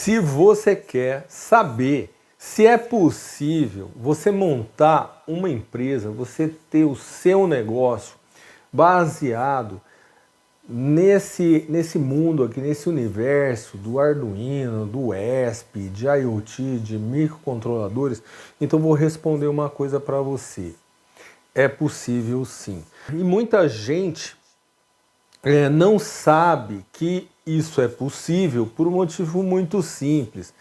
Se você quer saber se é possível você montar uma empresa, você ter o seu negócio baseado nesse mundo aqui, nesse universo do Arduino, do ESP, de IoT, de microcontroladores, então vou responder uma coisa para você. É possível sim. E muita gente não sabe que isso é possível por um motivo muito simples.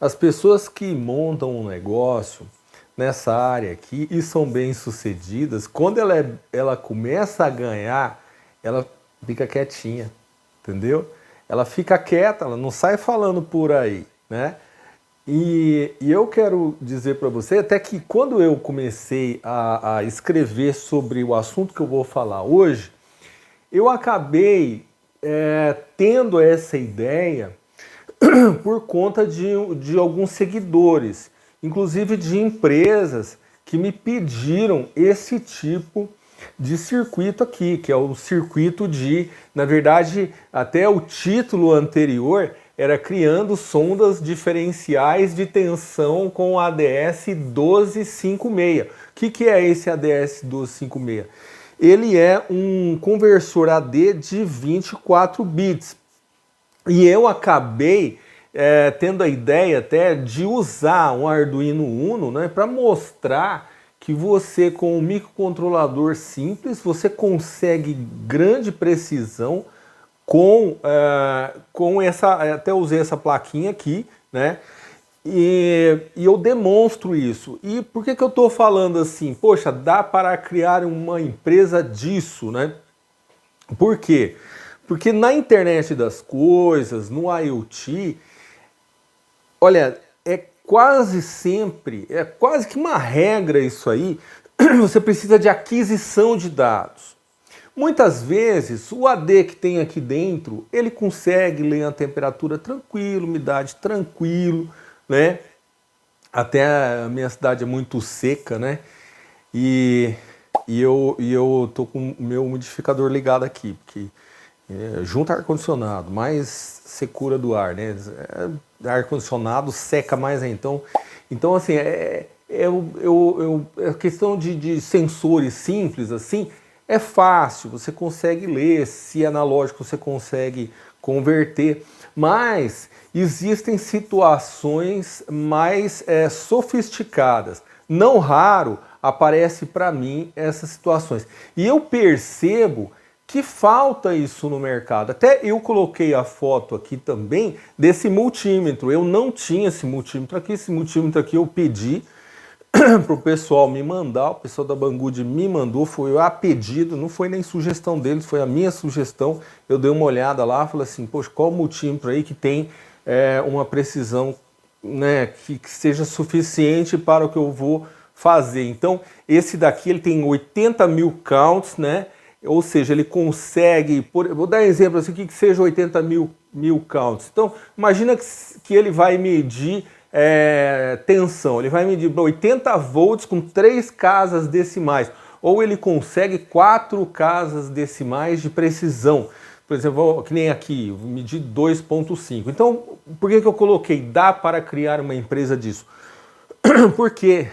As pessoas que montam um negócio nessa área aqui e são bem-sucedidas, quando ela começa a ganhar, ela fica quietinha, entendeu? Ela fica quieta, ela não sai falando por aí, né? E eu quero dizer para você até que quando eu comecei a escrever sobre o assunto que eu vou falar hoje, eu acabei tendo essa ideia por conta de alguns seguidores, inclusive de empresas que me pediram esse tipo de circuito aqui, que é o circuito na verdade, até o título anterior era Criando Sondas Diferenciais de Tensão com ADS 1256. O que é esse ADS 1256? Ele é um conversor AD de 24 bits. E eu acabei tendo a ideia até de usar um Arduino Uno, né, para mostrar que você, com um microcontrolador simples, você consegue grande precisão com essa, até usei essa plaquinha aqui, né? E eu demonstro isso. E por que eu estou falando assim? Poxa, dá para criar uma empresa disso, né? Por quê? Porque na internet das coisas, no IoT, olha, é quase sempre, é quase que uma regra isso aí, você precisa de aquisição de dados. Muitas vezes o AD que tem aqui dentro, ele consegue ler a temperatura tranquilo, umidade tranquilo, né? Até a minha cidade é muito seca, né? E eu tô com o meu umidificador ligado aqui, porque junto ao ar-condicionado, mais secura do ar, né? Ar-condicionado seca mais, né? Então assim, a questão de sensores simples, assim, é fácil, você consegue ler, se é analógico você consegue converter, mas existem situações mais sofisticadas. Não raro aparece para mim essas situações. E eu percebo que falta isso no mercado. Até eu coloquei a foto aqui também desse multímetro. Eu não tinha esse multímetro aqui eu pedi para o pessoal me mandar, o pessoal da Banggood me mandou, foi a pedido, não foi nem sugestão deles, foi a minha sugestão. Eu dei uma olhada lá, falei assim, poxa, qual multímetro aí que tem uma precisão, né, que seja suficiente para o que eu vou fazer. Então, esse daqui ele tem 80 mil counts, né? Ou seja, ele consegue, vou dar um exemplo assim, que seja 80 mil counts. Então, imagina que ele vai medir tensão, ele vai medir 80 volts com 3 casas decimais, ou ele consegue 4 casas decimais de precisão. Por exemplo, que nem aqui, vou medir 2.5. Então, por que eu coloquei? Dá para criar uma empresa disso? Porque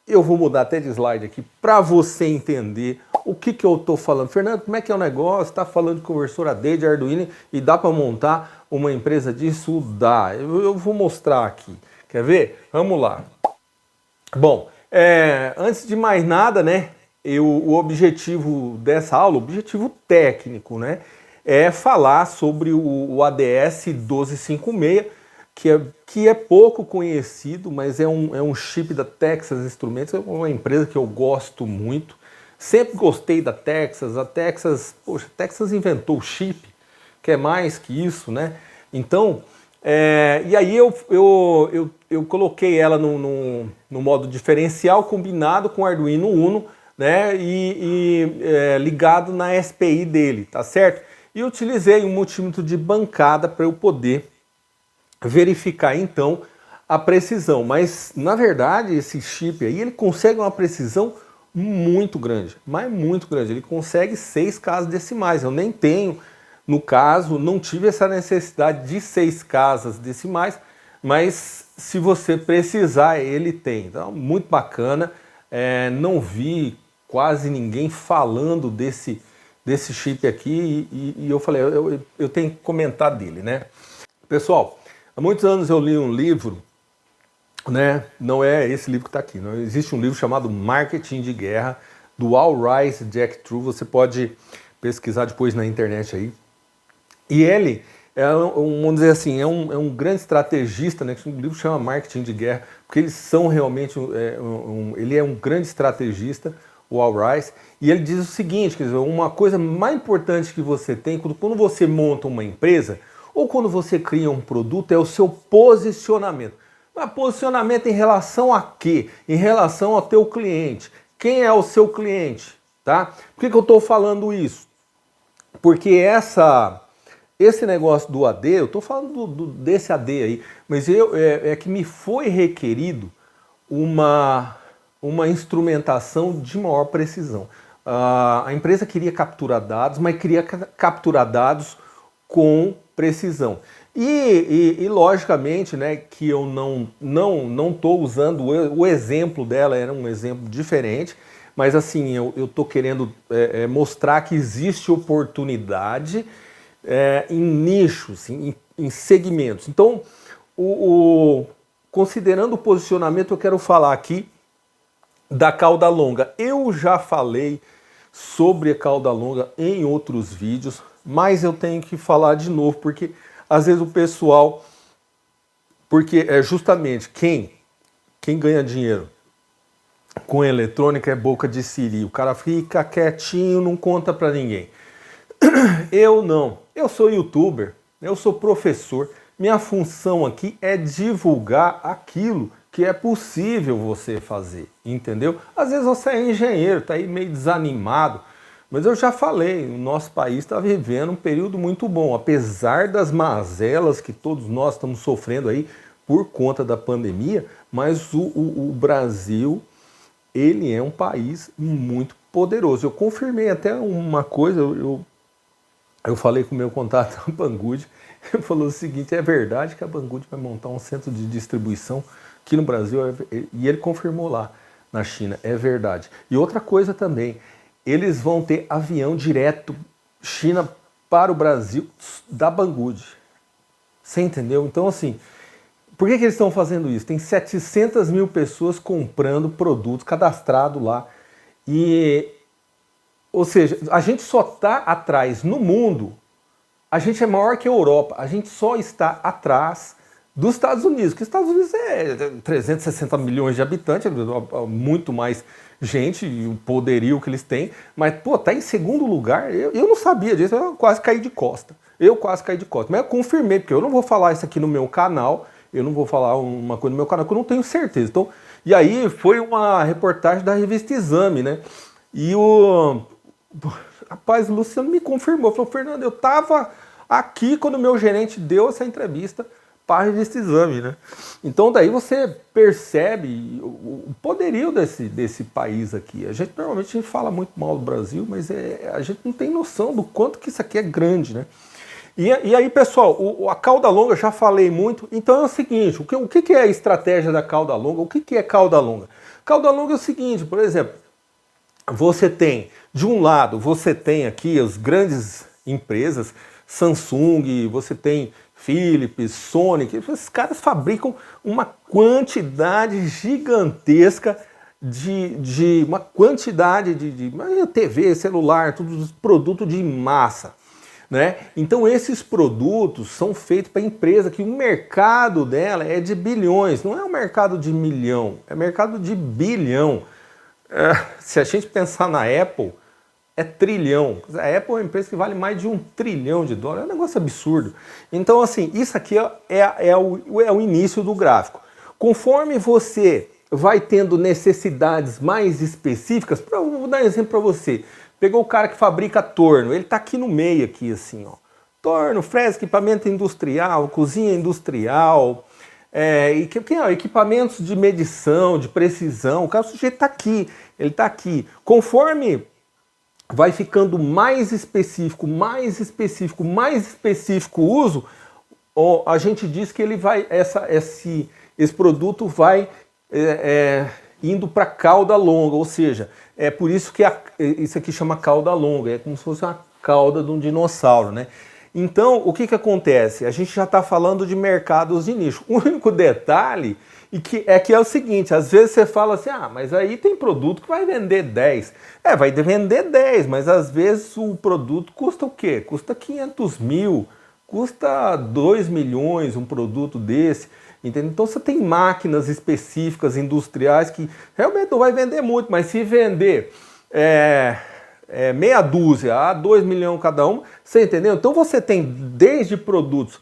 eu vou mudar até de slide aqui para você entender o que eu estou falando. Fernando, como é que é o negócio? Está falando de conversor AD, de Arduino e dá para montar uma empresa disso? Dá. Eu vou mostrar aqui. Quer ver? Vamos lá. Bom, antes de mais nada, né? O objetivo dessa aula, o objetivo técnico, né? É falar sobre o ADS 1256, que é pouco conhecido, mas é um chip da Texas Instruments, é uma empresa que eu gosto muito. Sempre gostei da Texas, poxa, a Texas inventou o chip, que é mais que isso, né? Então, e aí eu coloquei ela no modo diferencial, combinado com o Arduino Uno, né? Ligado na SPI dele, tá certo? E utilizei um multímetro de bancada para eu poder verificar então a precisão. Mas na verdade esse chip aí ele consegue uma precisão muito grande, mas muito grande. Ele consegue 6 casas decimais. Eu nem tenho No caso, não tive essa necessidade de 6 casas decimais, mas se você precisar, ele tem. Então, muito bacana. Não vi quase ninguém falando desse chip aqui e eu falei, eu tenho que comentar dele, né? Pessoal, há muitos anos eu li um livro, né? Não é esse livro que está aqui, não. Existe um livro chamado Marketing de Guerra, do Al Ries Jack True, você pode pesquisar depois na internet aí. E ele vamos dizer assim, é um grande estrategista, né? O livro chama Marketing de Guerra, porque eles são realmente, ele é um grande estrategista, o Al Ries, e ele diz o seguinte, quer dizer, uma coisa mais importante que você tem, quando você monta uma empresa, ou quando você cria um produto, é o seu posicionamento. Mas posicionamento em relação a quê? Em relação ao teu cliente. Quem é o seu cliente? Tá? Por que eu estou falando isso? Porque esse negócio do AD, eu estou falando desse AD aí, mas é que me foi requerido uma instrumentação de maior precisão. A empresa queria capturar dados, mas queria capturar dados com precisão. E logicamente, né, que eu não estou usando o exemplo dela, era um exemplo diferente, mas assim, eu estou querendo mostrar que existe oportunidade em nichos, em segmentos. Então, considerando o posicionamento, eu quero falar aqui da cauda longa. Eu já falei sobre a cauda longa em outros vídeos, mas eu tenho que falar de novo, porque às vezes o pessoal, porque é justamente quem ganha dinheiro com eletrônica é boca de siri, o cara fica quietinho, não conta pra ninguém. Eu não, eu sou youtuber, eu sou professor, minha função aqui é divulgar aquilo que é possível você fazer, entendeu? Às vezes você é engenheiro, tá aí meio desanimado, mas eu já falei, o nosso país está vivendo um período muito bom, apesar das mazelas que todos nós estamos sofrendo aí por conta da pandemia, mas o Brasil, ele é um país muito poderoso. Eu confirmei até uma coisa, eu falei com o meu contato a Banggood, ele falou o seguinte, é verdade que a Banggood vai montar um centro de distribuição aqui no Brasil, e ele confirmou lá na China, é verdade. E outra coisa também, eles vão ter avião direto China para o Brasil da Banggood. Você entendeu? Então assim, por que eles estão fazendo isso? Tem 700 mil pessoas comprando produtos cadastrados lá. Ou seja, a gente só está atrás no mundo, a gente é maior que a Europa, a gente só está atrás dos Estados Unidos, porque os Estados Unidos é 360 milhões de habitantes, muito mais gente e o poderio que eles têm, mas, pô, tá em segundo lugar, eu não sabia disso, eu quase caí de costa, mas eu confirmei, porque eu não vou falar isso aqui no meu canal, eu não vou falar uma coisa no meu canal que eu não tenho certeza. Então, e aí foi uma reportagem da revista Exame, né, e rapaz, o Luciano me confirmou, falou, Fernando, eu tava aqui quando o meu gerente deu essa entrevista para a revista Exame, né? Então daí você percebe o poderio desse país aqui. Normalmente a gente fala muito mal do Brasil, mas a gente não tem noção do quanto que isso aqui é grande, né? E aí, pessoal, a cauda longa, já falei muito, então é o seguinte, o que é a estratégia da cauda longa? O que é cauda longa? Cauda longa é o seguinte, por exemplo, você tem, de um lado, você tem aqui as grandes empresas, Samsung, você tem Philips, Sony, esses caras fabricam uma quantidade gigantesca de TV, celular, tudo produto de massa, né? Então esses produtos são feitos para a empresa que o mercado dela é de bilhões, não é um mercado de milhão, é mercado de bilhão. Se a gente pensar na Apple, é trilhão. A Apple é uma empresa que vale mais de $1 trilhão, é um negócio absurdo. Então, assim, isso aqui é o início do gráfico. Conforme você vai tendo necessidades mais específicas, vou dar um exemplo para você. Pegou o cara que fabrica torno, ele está aqui no meio, aqui assim, ó. Torno, fresa, equipamento industrial, cozinha industrial, equipamentos de medição, de precisão. O sujeito está aqui, ele está aqui. Conforme vai ficando mais específico, mais específico, mais específico o uso, a gente diz que ele vai, esse produto vai indo para cauda longa, ou seja, é por isso que isso aqui chama cauda longa, é como se fosse uma cauda de um dinossauro, né? Então, o que acontece? A gente já está falando de mercados de nicho. O único detalhe é que é o seguinte, às vezes você fala assim, mas aí tem produto que vai vender 10. Vai vender 10, mas às vezes o produto custa o quê? Custa 500 mil, custa 2 milhões um produto desse, entendeu? Então você tem máquinas específicas, industriais, que realmente não vai vender muito, mas se vender meia dúzia a 2 milhões cada um, você entendeu? Então você tem desde produtos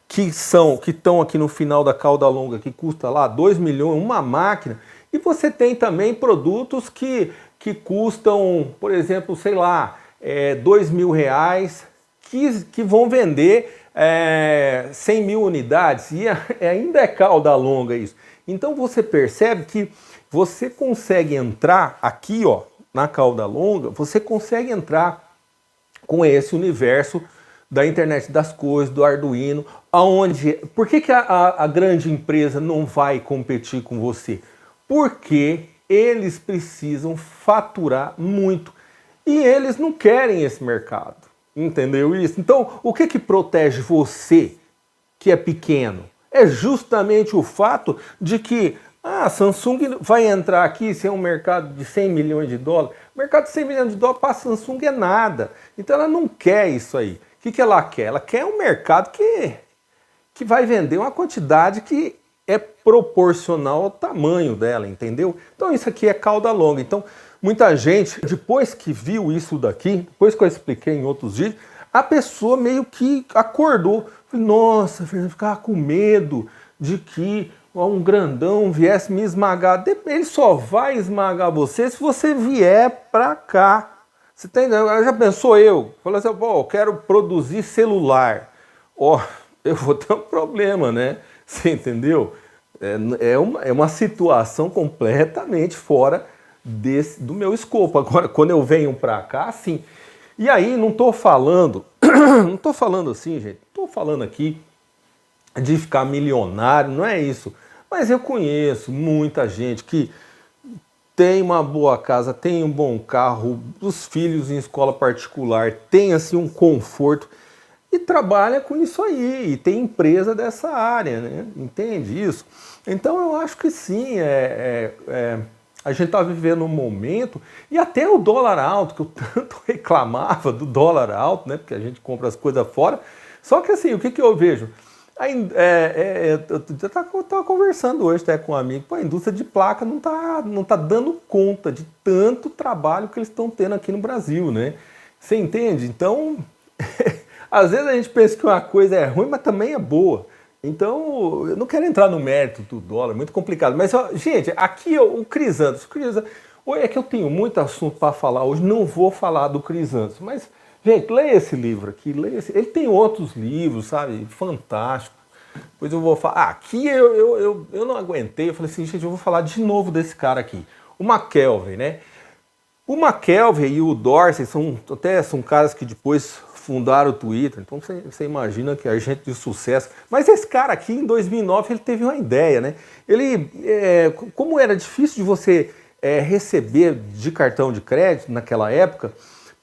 que estão aqui no final da cauda longa, que custa lá 2 milhões, uma máquina, e você tem também produtos que custam, por exemplo, sei lá, 2 mil reais, que vão vender 100 mil unidades, e ainda é cauda longa isso. Então você percebe que você consegue entrar aqui, ó, na cauda longa, você consegue entrar com esse universo da internet das coisas, do Arduino, aonde... Por que a grande empresa não vai competir com você? Porque eles precisam faturar muito e eles não querem esse mercado, entendeu isso? Então, o que protege você, que é pequeno? É justamente o fato de que a Samsung vai entrar aqui, se é um mercado de 100 milhões de dólares, o mercado de 100 milhões de dólares para a Samsung é nada. Então ela não quer isso aí. O que ela quer? Ela quer um mercado que vai vender uma quantidade que é proporcional ao tamanho dela, entendeu? Então isso aqui é cauda longa. Então muita gente, depois que viu isso daqui, depois que eu expliquei em outros vídeos, a pessoa meio que acordou. Nossa, eu ficava com medo de que um grandão viesse me esmagar. Ele só vai esmagar você se você vier pra cá. Você tem, já pensou eu? Falei assim, eu quero produzir celular. Eu vou ter um problema, né? Você entendeu? É uma situação completamente fora do meu escopo. Agora, quando eu venho pra cá, sim. E aí, não tô falando assim, gente. Não tô falando aqui de ficar milionário, não é isso. Mas eu conheço muita gente que tem uma boa casa, tem um bom carro, os filhos em escola particular, tem assim um conforto e trabalha com isso aí, e tem empresa dessa área, né? Entende isso? Então eu acho que sim, a gente está vivendo um momento, e até o dólar alto, que eu tanto reclamava do dólar alto, né? Porque a gente compra as coisas fora, só que assim, o que eu vejo? Eu estava conversando hoje até com um amigo, a indústria de placa não tá dando conta de tanto trabalho que eles estão tendo aqui no Brasil, né? Você entende? Então, às vezes a gente pensa que uma coisa é ruim, mas também é boa. Então, eu não quero entrar no mérito do dólar, é muito complicado. Mas, gente, aqui o Crisantos. É que eu tenho muito assunto para falar hoje, não vou falar do Crisantos, mas... Gente, leia esse livro aqui, ele tem outros livros, sabe, fantástico. Depois eu vou falar, aqui eu não aguentei, eu falei assim, gente, eu vou falar de novo desse cara aqui, o McKelvey, né? O McKelvey e o Dorsey são caras que depois fundaram o Twitter, então você imagina que é gente de sucesso. Mas esse cara aqui, em 2009, ele teve uma ideia, né? Como era difícil de você receber de cartão de crédito naquela época,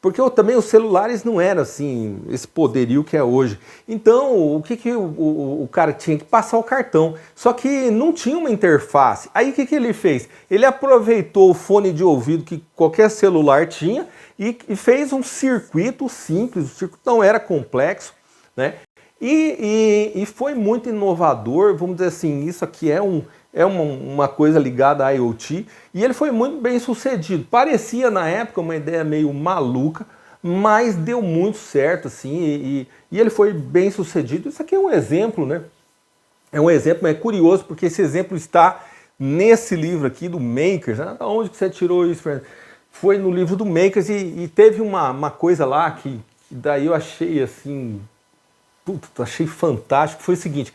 porque também os celulares não eram assim, esse poderio que é hoje. Então, o que o cara tinha que passar o cartão? Só que não tinha uma interface. Aí o que ele fez? Ele aproveitou o fone de ouvido que qualquer celular tinha e fez um circuito simples, o circuito não era complexo, né? E foi muito inovador, vamos dizer assim, isso aqui é uma coisa ligada à IoT, e ele foi muito bem sucedido. Parecia na época uma ideia meio maluca, mas deu muito certo, assim, e ele foi bem sucedido. Isso aqui é um exemplo, né? É um exemplo, mas é curioso, porque esse exemplo está nesse livro aqui do Makers. Né? Onde que você tirou isso, Fernando? Foi no livro do Makers, e teve uma coisa lá que daí eu achei assim, achei fantástico, foi o seguinte...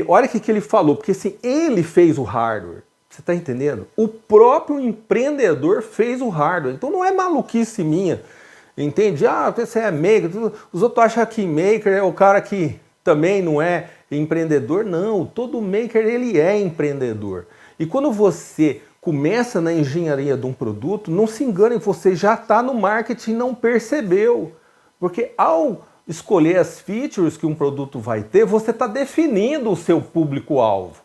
olha o que ele falou, porque assim, ele fez o hardware, Você está entendendo? O próprio empreendedor fez o hardware. Então não é maluquice minha. Entende? Ah, você é maker. Os outros acham que maker é o cara que também não é empreendedor. Não, todo maker ele é empreendedor. E quando você começa na engenharia de um produto, não se engane, você já está no marketing e não percebeu. Porque ao escolher as features que um produto vai ter, você está definindo o seu público-alvo.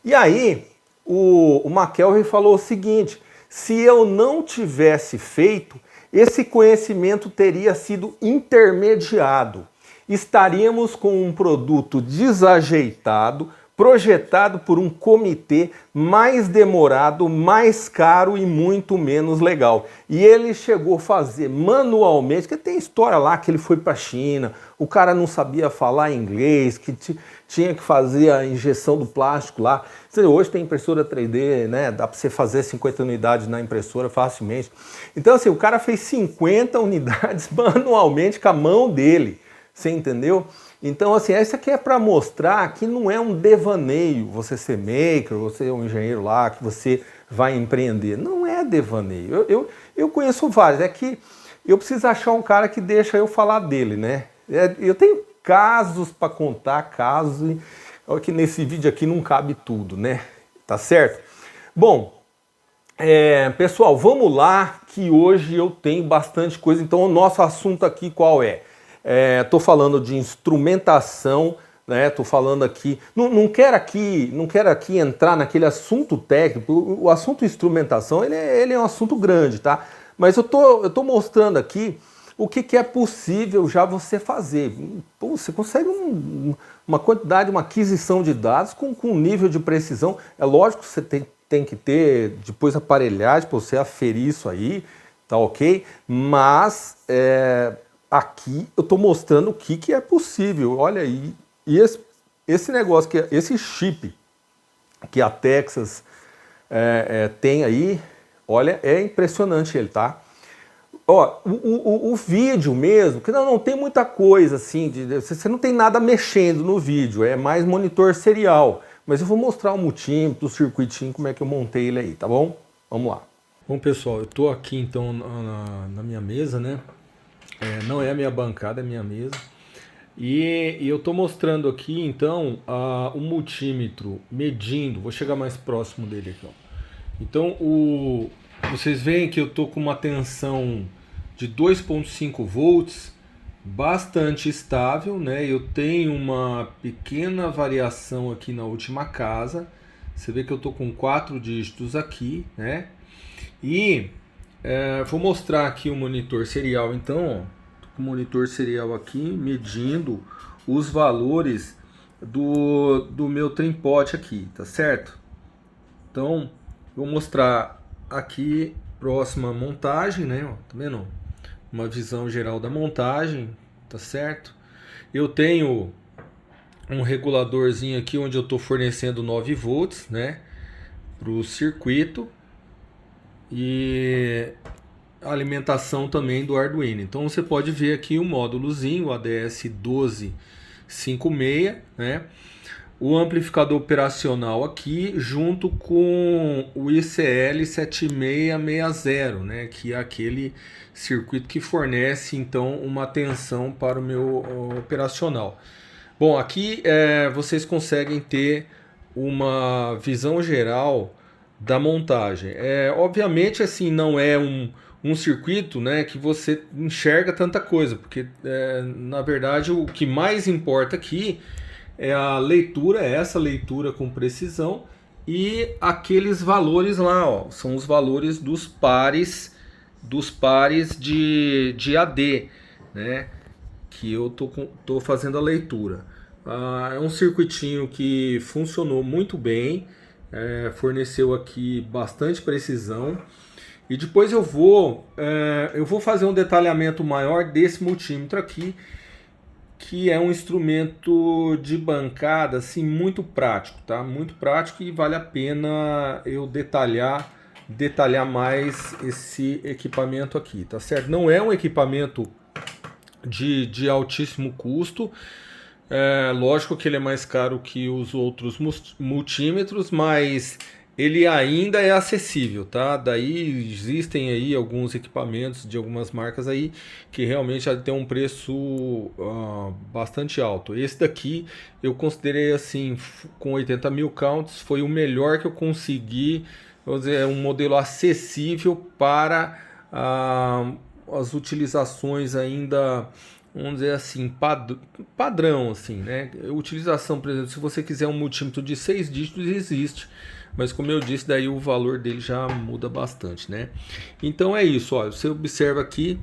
E aí, o McKelvey falou o seguinte: se eu não tivesse feito, esse conhecimento teria sido intermediado. Estaríamos com um produto desajeitado, projetado por um comitê, mais demorado, mais caro e muito menos legal. E ele chegou a fazer manualmente, que tem história lá que ele foi para a China, o cara não sabia falar inglês, que tinha que fazer a injeção do plástico lá. Hoje tem impressora 3D, né? Dá para você fazer 50 unidades na impressora facilmente. Então assim, o cara fez 50 unidades manualmente com a mão dele. Você entendeu? Então, assim, essa aqui é para mostrar que não é um devaneio você ser maker, você é um engenheiro lá, que você vai empreender. Não é devaneio. Eu conheço vários. É que eu preciso achar um cara que deixa eu falar dele, né? Eu tenho casos para contar, casos. Olha que nesse vídeo aqui não cabe tudo, né? Tá certo? Bom, pessoal, vamos lá, que hoje eu tenho bastante coisa. Então, o nosso assunto aqui qual é? Estou falando de instrumentação, né? Estou falando aqui, não quero aqui entrar naquele assunto técnico. O assunto instrumentação ele é um assunto grande, tá? Mas eu tô mostrando aqui o que é possível já você fazer. Pô, você consegue uma quantidade, uma aquisição de dados com um nível de precisão. É lógico que você tem que ter depois aparelhagem para você aferir isso aí, tá ok? Mas aqui eu estou mostrando o que é possível. Olha aí, e esse negócio, esse chip que a Texas tem aí, olha, é impressionante ele, tá? Ó, o vídeo mesmo, que não tem muita coisa assim, você não tem nada mexendo no vídeo, é mais monitor serial. Mas eu vou mostrar o multímetro, o circuitinho, como é que eu montei ele aí, tá bom? Vamos lá. Bom, pessoal, eu estou aqui então na minha mesa, né? Não é a minha bancada, é a minha mesa. E eu estou mostrando aqui então o multímetro medindo. Vou chegar mais próximo dele aqui, ó. Então vocês veem que eu estou com uma tensão de 2,5 volts, bastante estável, né? Eu tenho uma pequena variação aqui na última casa. Você vê que eu estou com 4 dígitos aqui, né? E vou mostrar aqui o monitor serial, então, ó, com o monitor serial aqui, medindo os valores do meu tripod aqui, tá certo? Então, vou mostrar aqui, próxima montagem, né, ó, tá vendo? Uma visão geral da montagem, tá certo? Eu tenho um reguladorzinho aqui, onde eu estou fornecendo 9 volts, né, para o circuito. E a alimentação também do Arduino. Então você pode ver aqui o módulozinho, o ADS1256, né? O amplificador operacional aqui junto com o ICL7660, né? Que é aquele circuito que fornece então uma tensão para o meu operacional. Bom, aqui vocês conseguem ter uma visão geral da montagem. Obviamente assim, não é um circuito, né, que você enxerga tanta coisa, porque na verdade o que mais importa aqui é a leitura, essa leitura com precisão, e aqueles valores lá, ó, são os valores dos pares de AD, né, que eu tô fazendo a leitura. É um circuitinho que funcionou muito bem. Forneceu aqui bastante precisão. E depois eu vou fazer um detalhamento maior desse multímetro aqui, que é um instrumento de bancada assim, muito prático, tá? Muito prático, e vale a pena eu detalhar mais esse equipamento aqui, tá certo? Não é um equipamento de altíssimo custo. Lógico que ele é mais caro que os outros multímetros, mas ele ainda é acessível, tá? Daí existem aí alguns equipamentos de algumas marcas aí que realmente já tem um preço bastante alto. Esse daqui eu considerei assim, com 80 mil counts, foi o melhor que eu consegui, vamos dizer, um modelo acessível para as utilizações ainda, vamos dizer assim, padrão, assim, né? Utilização, por exemplo, se você quiser um multímetro de 6 dígitos, existe. Mas como eu disse, daí o valor dele já muda bastante, né? Então é isso, ó, você observa aqui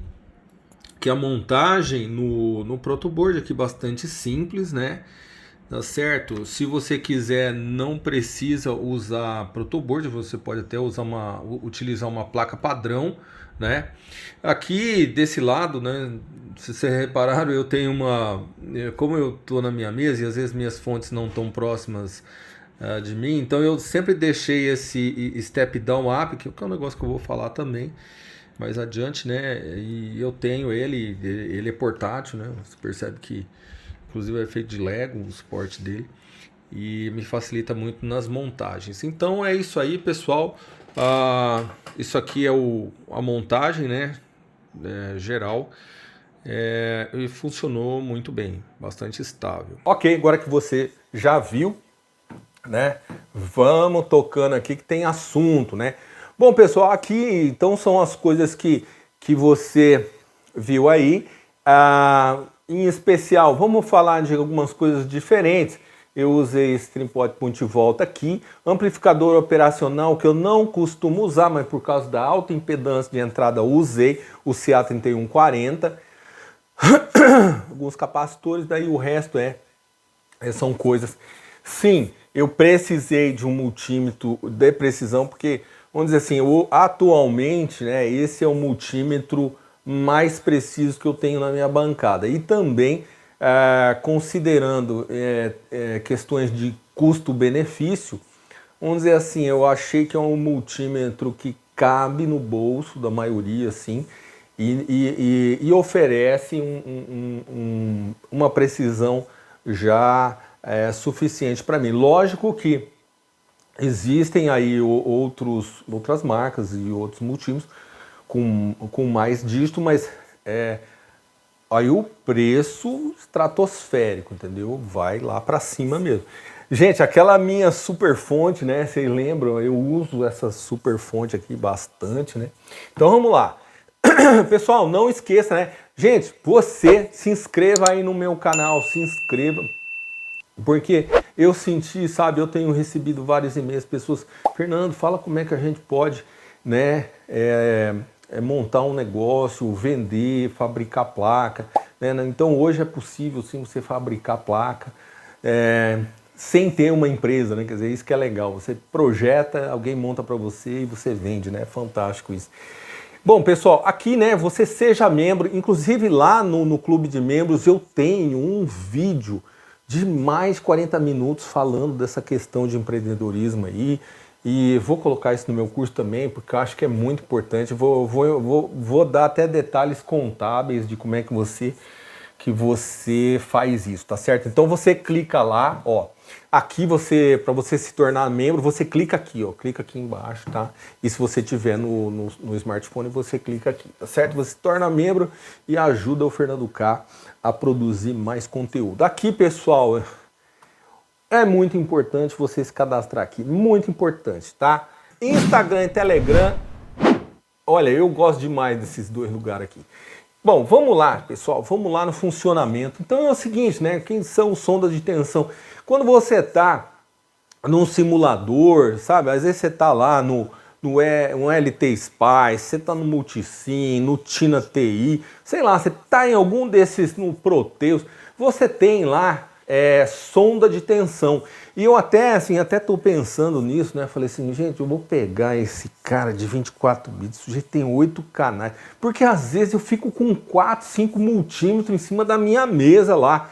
que a montagem no protoboard aqui bastante simples, né? Tá certo? Se você quiser, não precisa usar protoboard, você pode até utilizar uma placa padrão, né? Aqui desse lado, né? Se vocês repararam, eu tenho como eu tô na minha mesa e às vezes minhas fontes não estão próximas de mim, então eu sempre deixei esse step down up, que é um negócio que eu vou falar também mais adiante, né? E eu tenho ele é portátil, né? Você percebe que inclusive é feito de Lego, o suporte dele, e me facilita muito nas montagens. Então é isso aí, pessoal. Isso aqui é a montagem, né? Geral. E funcionou muito bem, bastante estável. Ok, agora que você já viu, né? Vamos tocando aqui que tem assunto, né? Bom, pessoal, aqui então são as coisas que você viu aí. Em especial, vamos falar de algumas coisas diferentes. Eu usei esse tripode ponte volta aqui, amplificador operacional que eu não costumo usar, mas por causa da alta impedância de entrada eu usei o CA3140. Alguns capacitores, daí o resto são coisas. Sim, eu precisei de um multímetro de precisão, porque, vamos dizer assim, atualmente, né, esse é o multímetro mais preciso que eu tenho na minha bancada. E também, considerando questões de custo-benefício, vamos dizer assim, eu achei que é um multímetro que cabe no bolso da maioria, assim, e oferece uma precisão já suficiente para mim. Lógico que existem aí outras marcas e outros multímetros com mais dígito, mas aí o preço estratosférico, entendeu? Vai lá para cima mesmo. Gente, aquela minha super fonte, né? Vocês lembram? Eu uso essa super fonte aqui bastante, né? Então vamos lá. Pessoal, não esqueça, né? Gente, você se inscreva aí no meu canal, se inscreva. Porque eu senti, sabe, eu tenho recebido vários e-mails, pessoas, Fernando, fala como é que a gente pode, né, montar um negócio, vender, fabricar placa, né? Então hoje é possível sim você fabricar placa sem ter uma empresa, né? Quer dizer, isso que é legal, você projeta, alguém monta para você e você vende, né? Fantástico isso. Bom, pessoal, aqui, né, você seja membro, inclusive lá no clube de membros eu tenho um vídeo de mais de 40 minutos falando dessa questão de empreendedorismo aí, e vou colocar isso no meu curso também, porque eu acho que é muito importante. Vou dar até detalhes contábeis de como é que você faz isso, tá certo? Então você clica lá, ó, aqui para você se tornar membro, você clica aqui, ó, clica aqui embaixo, tá? E se você tiver no smartphone, você clica aqui, tá certo? Você se torna membro e ajuda o Fernando K a produzir mais conteúdo. Aqui, pessoal, é muito importante você se cadastrar aqui, muito importante, tá? Instagram e Telegram, olha, eu gosto demais desses dois lugares aqui. Bom, vamos lá, pessoal, vamos lá no funcionamento. Então é o seguinte, né? Quem são sondas de tensão? Quando você está num simulador, sabe? Às vezes você está lá no LT Spice, você está no Multisim, no Tina TI, sei lá, você está em algum desses, no Proteus, você tem lá sonda de tensão. E eu até tô pensando nisso, né? Falei assim, gente, eu vou pegar esse cara de 24 bits, o sujeito tem 8 canais, porque às vezes eu fico com 4, 5 multímetros em cima da minha mesa lá,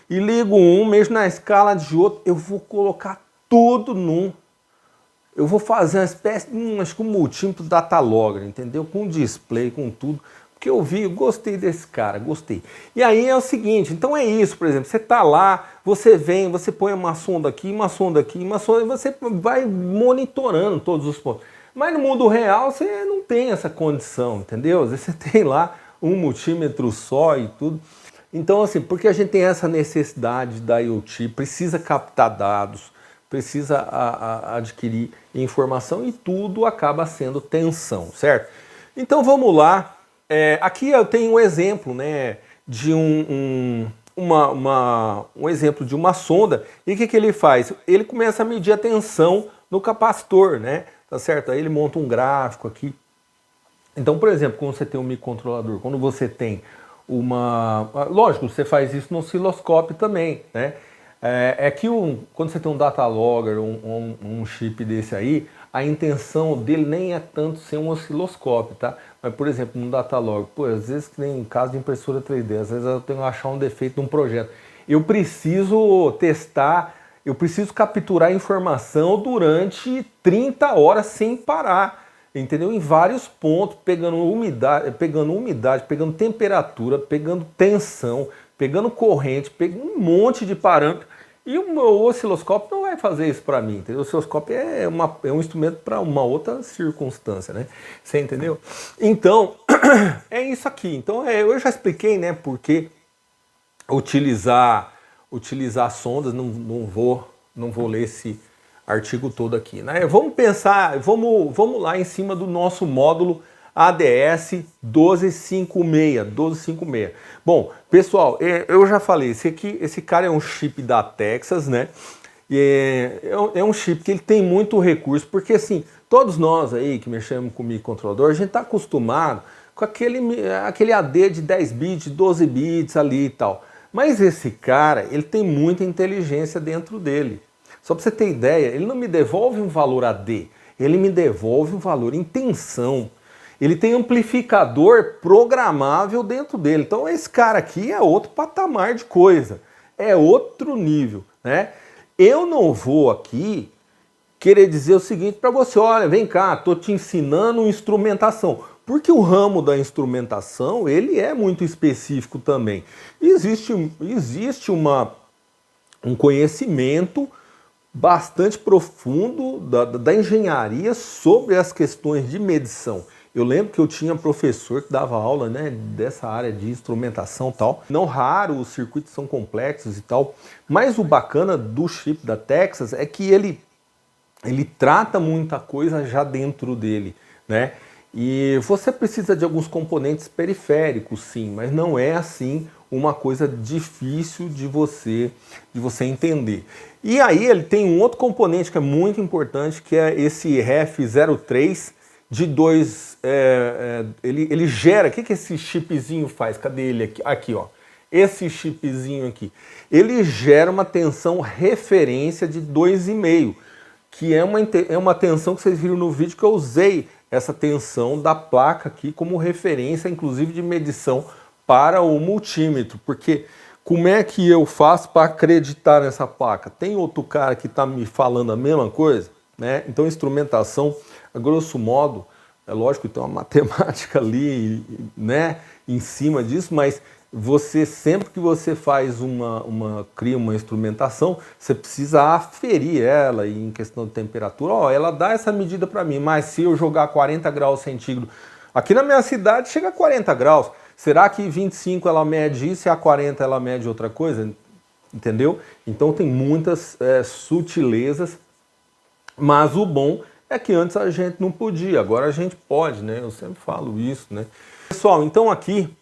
e ligo um, mexo na escala de outro, eu vou colocar tudo eu vou fazer uma espécie de acho que um multímetro datalogger, entendeu? Com display, com tudo, porque eu vi, eu gostei desse cara, gostei. E aí é o seguinte, então é isso, por exemplo, você tá lá, você vem, você põe uma sonda aqui, uma sonda aqui, uma sonda, e você vai monitorando todos os pontos. Mas no mundo real você não tem essa condição, entendeu? Às vezes você tem lá um multímetro só e tudo. Então assim, porque a gente tem essa necessidade da IoT, precisa captar dados, precisa adquirir informação e tudo acaba sendo tensão, certo? Então vamos lá. Aqui eu tenho um exemplo, né, de um exemplo de uma sonda. E o que ele faz? Ele começa a medir a tensão no capacitor, né? Tá certo? Aí ele monta um gráfico aqui. Então, por exemplo, quando você tem um microcontrolador, quando você tem uma... Lógico, você faz isso no osciloscópio também, né? Quando você tem um data logger, um chip desse aí, a intenção dele nem é tanto ser um osciloscópio, tá? Mas, por exemplo, no data logger, pô, às vezes que nem em caso de impressora 3D, às vezes eu tenho que achar um defeito de um projeto. Eu preciso testar, eu preciso capturar informação durante 30 horas sem parar, entendeu? Em vários pontos, pegando umidade, pegando temperatura, pegando tensão, pegando corrente, pegando um monte de parâmetros. E o meu osciloscópio não vai fazer isso para mim, entendeu? O osciloscópio é um instrumento para uma outra circunstância, né? Você entendeu? Então, é isso aqui. Então, eu já expliquei, né, por que utilizar sondas, não vou ler esse artigo todo aqui, né? Vamos pensar, vamos lá em cima do nosso módulo ADS 1256. Bom, pessoal, eu já falei, esse cara é um chip da Texas, né? É um chip que ele tem muito recurso, porque assim, todos nós aí que mexemos com microcontrolador, a gente está acostumado com aquele AD de 10 bits, 12 bits ali e tal. Mas esse cara, ele tem muita inteligência dentro dele. Só para você ter ideia, ele não me devolve um valor AD, ele me devolve um valor em tensão. Ele tem amplificador programável dentro dele. Então esse cara aqui é outro patamar de coisa, é outro nível, né? Eu não vou aqui querer dizer o seguinte para você, olha, vem cá, tô te ensinando instrumentação, porque o ramo da instrumentação, ele é muito específico também. Existe um conhecimento bastante profundo da engenharia sobre as questões de medição. Eu lembro que eu tinha professor que dava aula, né, dessa área de instrumentação e tal. Não raro, os circuitos são complexos e tal, mas o bacana do chip da Texas é que ele trata muita coisa já dentro dele, né? E você precisa de alguns componentes periféricos, sim, mas não é assim uma coisa difícil de você entender. E aí ele tem um outro componente que é muito importante, que é esse REF03 de 2, ele gera, o que esse chipzinho faz? Cadê ele aqui? Aqui, ó. Esse chipzinho aqui. Ele gera uma tensão referência de 2,5, que é uma tensão que vocês viram no vídeo que eu usei essa tensão da placa aqui como referência, inclusive de medição para o multímetro, porque como é que eu faço para acreditar nessa placa? Tem outro cara que está me falando a mesma coisa, né? Então instrumentação, a grosso modo, é lógico que tem uma matemática ali, né, em cima disso, mas você, sempre que você faz cria uma instrumentação, você precisa aferir ela em questão de temperatura. Ó, ela dá essa medida para mim, mas se eu jogar 40 graus centígrados, aqui na minha cidade chega a 40 graus, será que 25 ela mede isso e a 40 ela mede outra coisa? Entendeu? Então tem muitas sutilezas, mas o bom é que antes a gente não podia, agora a gente pode, né? Eu sempre falo isso, né? Pessoal, então aqui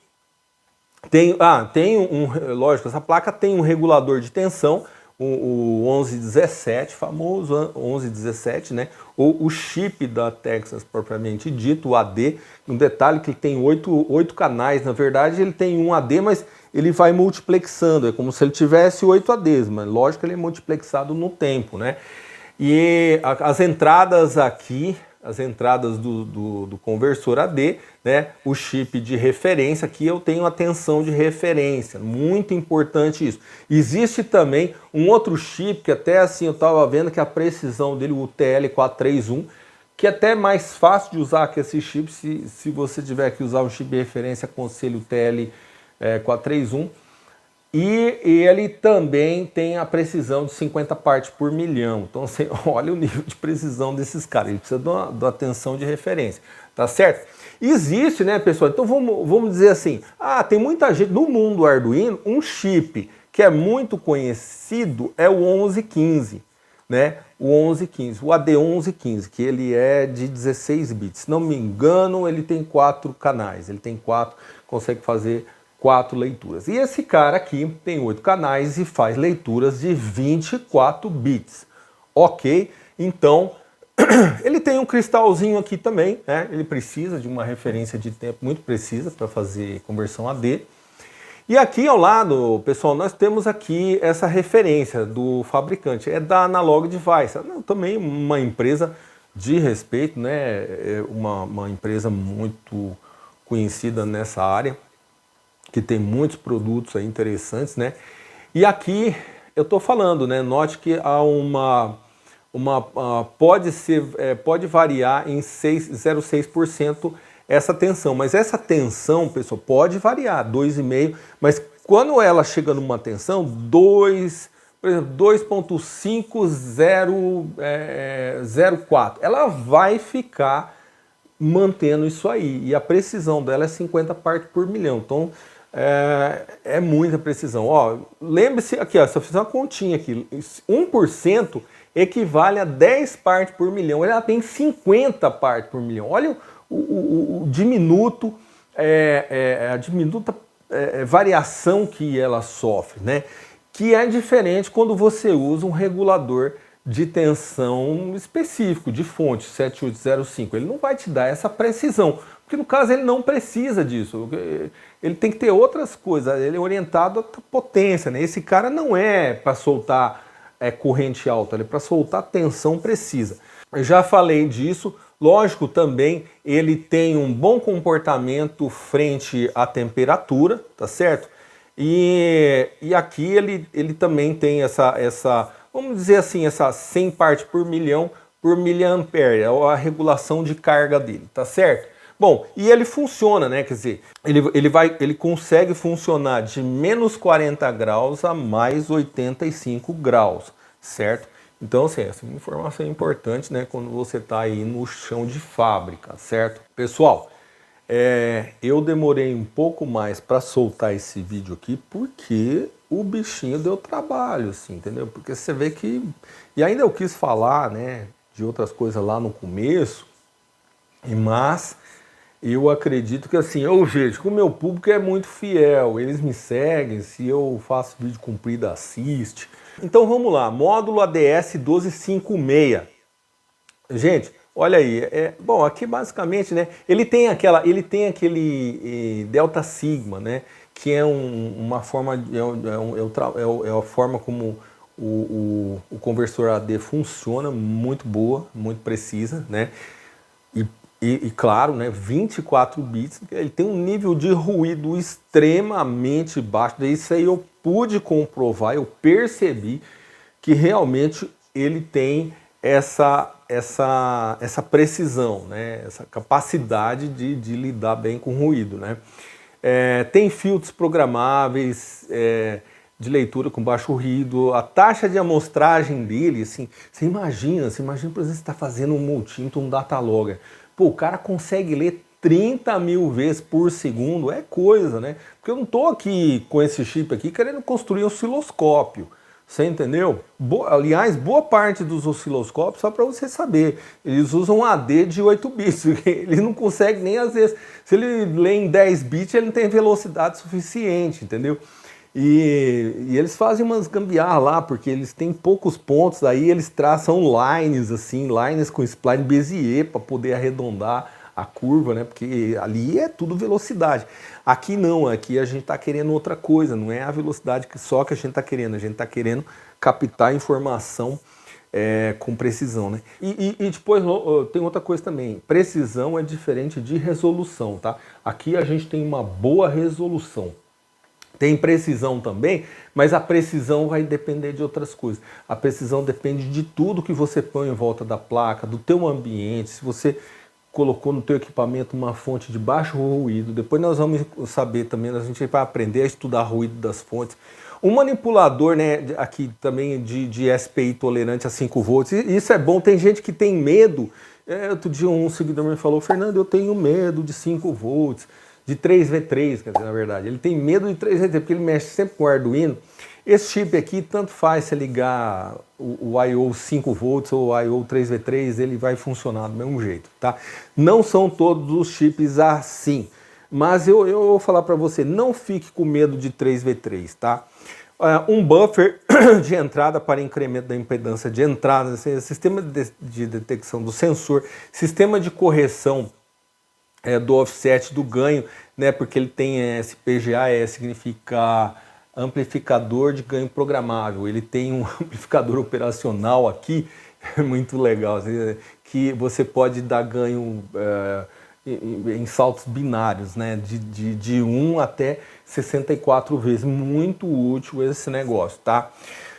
lógico, essa placa tem um regulador de tensão, o 1117, famoso 1117, né? Ou o chip da Texas propriamente dito, o AD. Um detalhe que ele tem 8 canais, na verdade ele tem um AD, mas ele vai multiplexando, é como se ele tivesse 8 ADs, mas lógico que ele é multiplexado no tempo, né? E as entradas aqui, as entradas do conversor AD, né, o chip de referência, aqui eu tenho a tensão de referência, muito importante isso. Existe também um outro chip que até assim eu estava vendo que a precisão dele, o TL431, que é até mais fácil de usar que esse chip, se você tiver que usar um chip de referência, aconselho o TL431. E ele também tem a precisão de 50 partes por milhão. Então você olha o nível de precisão desses caras. Ele precisa de uma atenção de referência, tá certo? Existe, né, pessoal? Então vamos dizer assim, tem muita gente no mundo Arduino, um chip que é muito conhecido é o 1115, né? O 1115, o AD1115, que ele é de 16 bits. Se não me engano, ele tem 4 canais. Ele tem 4, consegue fazer 4 leituras. E esse cara aqui tem 8 canais e faz leituras de 24 bits. Ok? Então, ele tem um cristalzinho aqui também, né? Ele precisa de uma referência de tempo muito precisa para fazer conversão AD. E aqui ao lado, pessoal, nós temos aqui essa referência do fabricante, é da Analog Device, também uma empresa de respeito, né? É uma empresa muito conhecida nessa área, que tem muitos produtos aí interessantes, né? E aqui eu estou falando, né? Note que há pode variar em 0,6% essa tensão, mas essa tensão, pessoal, pode variar, 2,5, mas quando ela chega numa tensão, 2,5004, ela vai ficar mantendo isso aí, e a precisão dela é 50 partes por milhão, então é muita precisão. Ó, lembre-se aqui, ó, se eu fizer uma continha aqui, 1% equivale a 10 partes por milhão, ela tem 50 partes por milhão, olha o diminuto, a diminuta variação que ela sofre, né? Que é diferente quando você usa um regulador de tensão específico, de fonte 7805. Ele não vai te dar essa precisão, porque no caso ele não precisa disso. Ele tem que ter outras coisas, ele é orientado à potência, né? Esse cara não é para soltar corrente alta, ele é para soltar tensão precisa. Eu já falei disso. Lógico, também ele tem um bom comportamento frente à temperatura, tá certo? E aqui ele também tem essa, vamos dizer assim, essa 100 partes por milhão por miliampere, é a regulação de carga dele, tá certo? Bom, e ele funciona, né? Quer dizer, ele consegue funcionar de menos 40 graus a mais 85 graus, certo? Então, assim, essa informação é importante, né, quando você está aí no chão de fábrica, certo? Pessoal, eu demorei um pouco mais para soltar esse vídeo aqui porque o bichinho deu trabalho, assim, entendeu? Porque você vê que... E ainda eu quis falar, né, de outras coisas lá no começo, mas eu acredito que, assim, eu vejo que o meu público é muito fiel, eles me seguem, se eu faço vídeo comprido, assiste. Então vamos lá, módulo ADS 1256. Gente, olha aí, bom, aqui basicamente, né, ele tem aquele delta sigma, né, que é uma forma, é a forma como o conversor AD funciona, muito boa, muito precisa, né, e claro, né, 24 bits, ele tem um nível de ruído extremamente baixo, isso aí eu pude comprovar, eu percebi que realmente ele tem essa precisão, né, essa capacidade de lidar bem com ruído, né. Tem filtros programáveis de leitura com baixo ruído, a taxa de amostragem dele, assim, você imagina, por exemplo, você está fazendo um multímetro, um datalogger, pô, o cara consegue ler 30 mil vezes por segundo, é coisa, né? Porque eu não tô aqui com esse chip aqui querendo construir um osciloscópio, você entendeu? Aliás, boa parte dos osciloscópios, só para você saber, eles usam AD de 8 bits, ele não consegue nem às vezes, se ele lê em 10 bits, ele não tem velocidade suficiente, entendeu? E eles fazem umas gambiarras lá, porque eles têm poucos pontos, aí eles traçam lines, assim, lines com spline Bézier para poder arredondar a curva, né? Porque ali é tudo velocidade. Aqui não, aqui a gente está querendo outra coisa, não é a velocidade só que a gente está querendo, a gente está querendo captar informação com precisão, né? E depois tem outra coisa também, precisão é diferente de resolução, tá? Aqui a gente tem uma boa resolução. Tem precisão também, mas a precisão vai depender de outras coisas. A precisão depende de tudo que você põe em volta da placa, do teu ambiente, se você colocou no teu equipamento uma fonte de baixo ruído. Depois nós vamos saber também, a gente vai aprender a estudar ruído das fontes. Um manipulador, né, aqui também de SPI tolerante a 5 volts, isso é bom, tem gente que tem medo. Outro dia um seguidor me falou, Fernando, eu tenho medo de 5 volts. De 3V3, quer dizer, na verdade. Ele tem medo de 3V3, porque ele mexe sempre com o Arduino. Esse chip aqui, tanto faz se ligar o I/O 5 volts ou o I/O 3V3, ele vai funcionar do mesmo jeito, tá? Não são todos os chips assim, mas eu vou falar para você, não fique com medo de 3V3, tá? Um buffer de entrada para incremento da impedância de entrada, sistema de detecção do sensor, sistema de correção do offset do ganho, né, porque ele tem esse PGA, significa amplificador de ganho programável. Ele tem um amplificador operacional aqui, muito legal, que você pode dar ganho em saltos binários, né, de 1 até 64 vezes. Muito útil esse negócio, tá?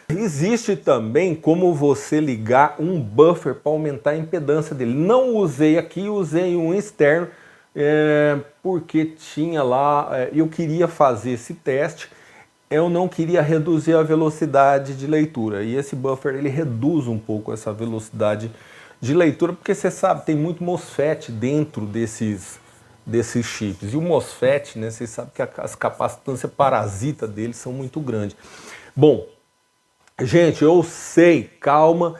Existe também como você ligar um buffer para aumentar a impedância dele. Não usei aqui, usei um externo, porque tinha lá, eu queria fazer esse teste, eu não queria reduzir a velocidade de leitura, e esse buffer ele reduz um pouco essa velocidade de leitura, porque você sabe, tem muito MOSFET dentro desses chips, e o MOSFET, né, você sabe que as capacitâncias parasita deles são muito grandes. Bom, gente, eu sei, calma,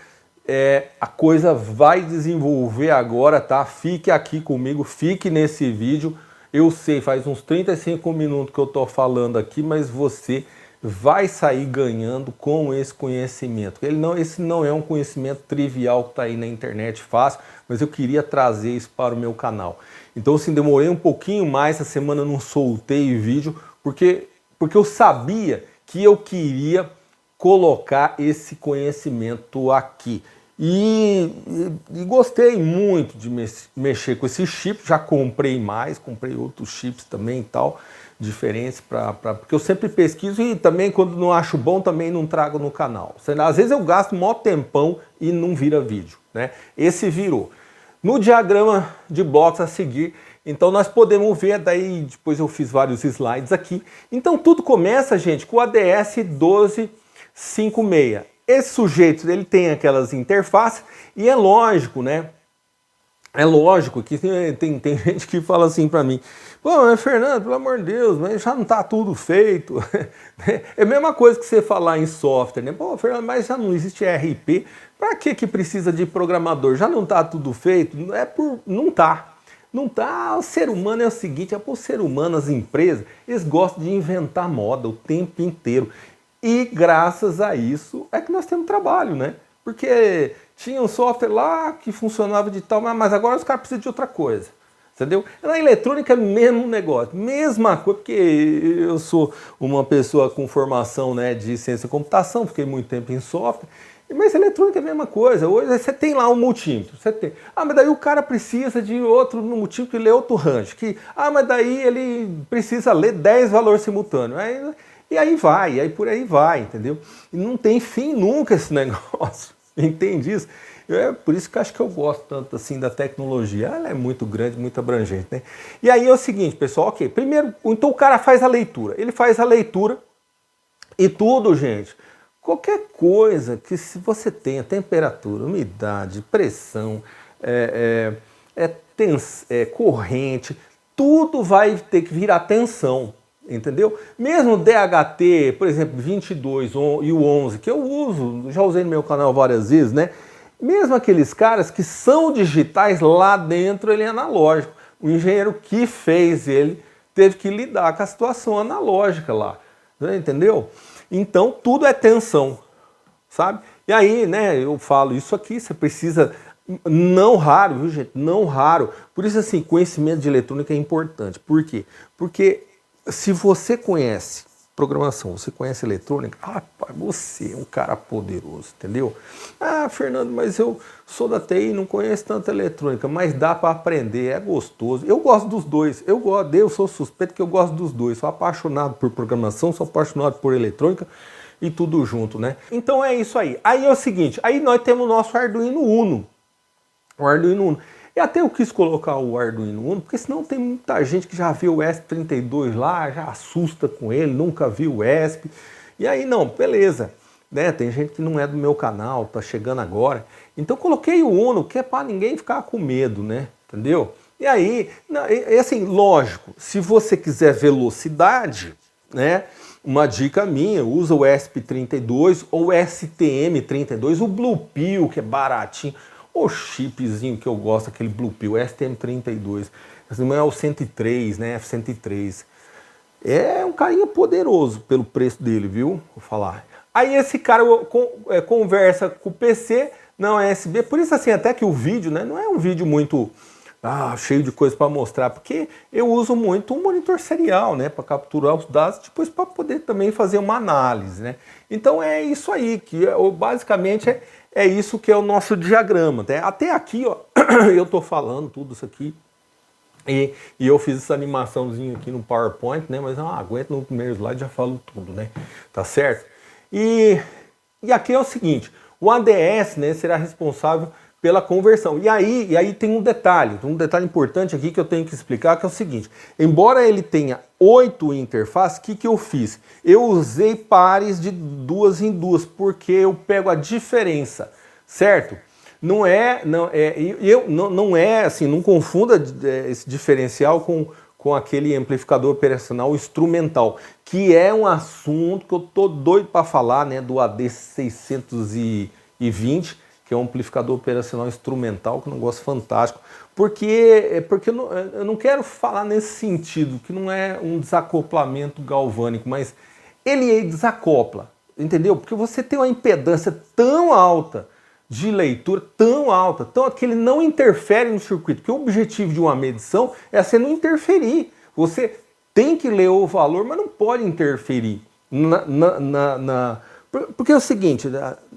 a coisa vai desenvolver agora, tá? Fique aqui comigo, fique nesse vídeo. Eu sei, faz uns 35 minutos que eu tô falando aqui, mas você vai sair ganhando com esse conhecimento. Esse não é um conhecimento trivial que está aí na internet fácil, mas eu queria trazer isso para o meu canal. Então, assim, demorei um pouquinho mais, essa semana não soltei vídeo, porque eu sabia que eu queria colocar esse conhecimento aqui. E gostei muito de mexer com esse chip, já comprei mais, comprei outros chips também e tal, diferentes, porque eu sempre pesquiso e também quando não acho bom também não trago no canal. Às vezes eu gasto mó tempão e não vira vídeo, né? Esse virou. No diagrama de blocos a seguir, então nós podemos ver, daí depois eu fiz vários slides aqui. Então tudo começa, gente, com o ADS 1256. Esse sujeito, ele tem aquelas interfaces e é lógico, né? É lógico que tem gente que fala assim para mim, pô, mas Fernando, pelo amor de Deus, mas já não tá tudo feito. É a mesma coisa que você falar em software, né? Pô, Fernando, mas já não existe ERP, para que precisa de programador? Já não tá tudo feito? Não tá. Não tá, o ser humano é o seguinte, o ser humano, as empresas, eles gostam de inventar moda o tempo inteiro. E graças a isso é que nós temos trabalho, né? Porque tinha um software lá que funcionava de tal, mas agora os caras precisam de outra coisa, entendeu? Na eletrônica é o mesmo negócio, mesma coisa, porque eu sou uma pessoa com formação, né, de ciência e computação, fiquei muito tempo em software, mas eletrônica é a mesma coisa. Hoje você tem lá um multímetro, você tem. Mas daí o cara precisa de outro no multímetro e ler outro range. Mas daí ele precisa ler 10 valores simultâneos. E aí vai, e aí por aí vai, entendeu? E não tem fim nunca esse negócio, entende isso? Por isso que eu acho que eu gosto tanto assim da tecnologia, ela é muito grande, muito abrangente, né? E aí é o seguinte, pessoal, ok, primeiro, então o cara faz a leitura, ele faz a leitura e tudo, gente, qualquer coisa que se você tenha temperatura, umidade, pressão, corrente, tudo vai ter que virar tensão. Entendeu? Mesmo DHT, por exemplo, 22 e o 11, que eu uso, já usei no meu canal várias vezes, né? Mesmo aqueles caras que são digitais, lá dentro ele é analógico. O engenheiro que fez ele teve que lidar com a situação analógica lá, entendeu? Então tudo é tensão, sabe? E aí, né, eu falo isso aqui, você precisa, não raro, viu gente? Não raro. Por isso assim, conhecimento de eletrônica é importante. Por quê? Porque se você conhece programação, você conhece eletrônica? Ah, você é um cara poderoso, entendeu? Ah, Fernando, mas eu sou da TI, não conheço tanta eletrônica, mas dá para aprender, é gostoso. Eu gosto dos dois, eu sou suspeito que eu gosto dos dois, sou apaixonado por programação, sou apaixonado por eletrônica e tudo junto, né? Então é isso aí. Aí é o seguinte, aí nós temos o nosso Arduino Uno. O Arduino Uno. E até eu quis colocar o Arduino Uno, porque senão tem muita gente que já viu o ESP32 lá, já assusta com ele, nunca viu o ESP. E aí não, beleza, né? Tem gente que não é do meu canal, tá chegando agora. Então coloquei o Uno, que é para ninguém ficar com medo, né? Entendeu? E aí, assim, lógico, se você quiser velocidade, né? Uma dica minha, usa o ESP32 ou o STM32, o Blue Pill, que é baratinho. O chipzinho que eu gosto, aquele Blue Pill, STM32, esse não é o 103, né, F103. É um carinha poderoso pelo preço dele, viu? Vou falar. Aí esse cara conversa com o PC, não é USB, por isso assim, até que o vídeo, né, não é um vídeo muito cheio de coisa para mostrar, porque eu uso muito um monitor serial, né, para capturar os dados, depois para poder também fazer uma análise, né. Então é isso aí, que basicamente é isso que é o nosso diagrama. Né? Até aqui, ó, eu tô falando tudo isso aqui. E eu fiz essa animaçãozinha aqui no PowerPoint, né? Mas não aguento no primeiro slide, já falo tudo, né? Tá certo? E aqui é o seguinte, o ADS, né, será responsável pela conversão. E aí tem um detalhe importante aqui que eu tenho que explicar, que é o seguinte, embora ele tenha 8 interfaces, o que eu fiz? Eu usei pares de 2 em 2, porque eu pego a diferença, certo? Não é assim, não confunda esse diferencial com aquele amplificador operacional instrumental, que é um assunto que eu tô doido para falar, né, do AD620, que é um amplificador operacional instrumental, que é um negócio fantástico, porque eu não quero falar nesse sentido, que não é um desacoplamento galvânico, mas ele desacopla, entendeu? Porque você tem uma impedância tão alta de leitura, tão alta, que ele não interfere no circuito, porque o objetivo de uma medição é você não interferir, você tem que ler o valor, mas não pode interferir porque é o seguinte,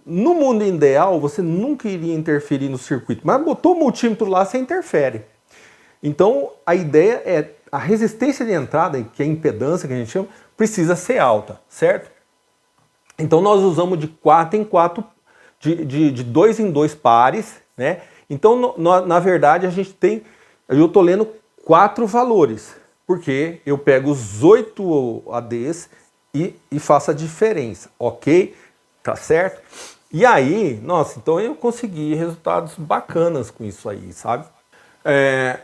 no mundo ideal você nunca iria interferir no circuito, mas botou o multímetro lá, você interfere. Então a ideia é a resistência de entrada, que é a impedância que a gente chama, precisa ser alta, certo? Então nós usamos de 4 em 4, de 2 em 2 pares, né? Então na verdade eu estou lendo 4 valores, porque eu pego os 8 ADs e faço a diferença, ok? Tá certo? E aí, nossa, então eu consegui resultados bacanas com isso aí, sabe?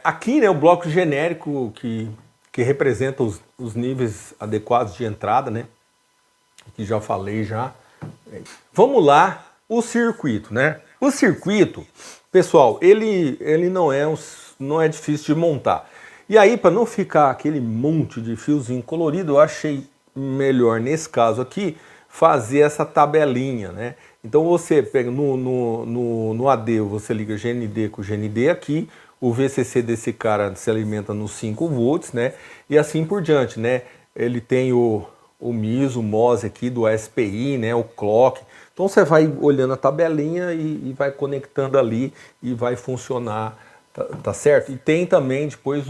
Aqui, né, o bloco genérico que representa os níveis adequados de entrada, né? Que já falei já. Vamos lá, o circuito, né? O circuito, pessoal, ele não é difícil de montar. E aí, para não ficar aquele monte de fiozinho colorido, eu achei melhor, nesse caso aqui, fazer essa tabelinha, né? Então você pega no AD, você liga GND com GND aqui, o VCC desse cara se alimenta nos 5 volts, né? E assim por diante, né? Ele tem o MIS, o MOS aqui do SPI, né? O clock. Então você vai olhando a tabelinha e vai conectando ali e vai funcionar, tá certo? E tem também depois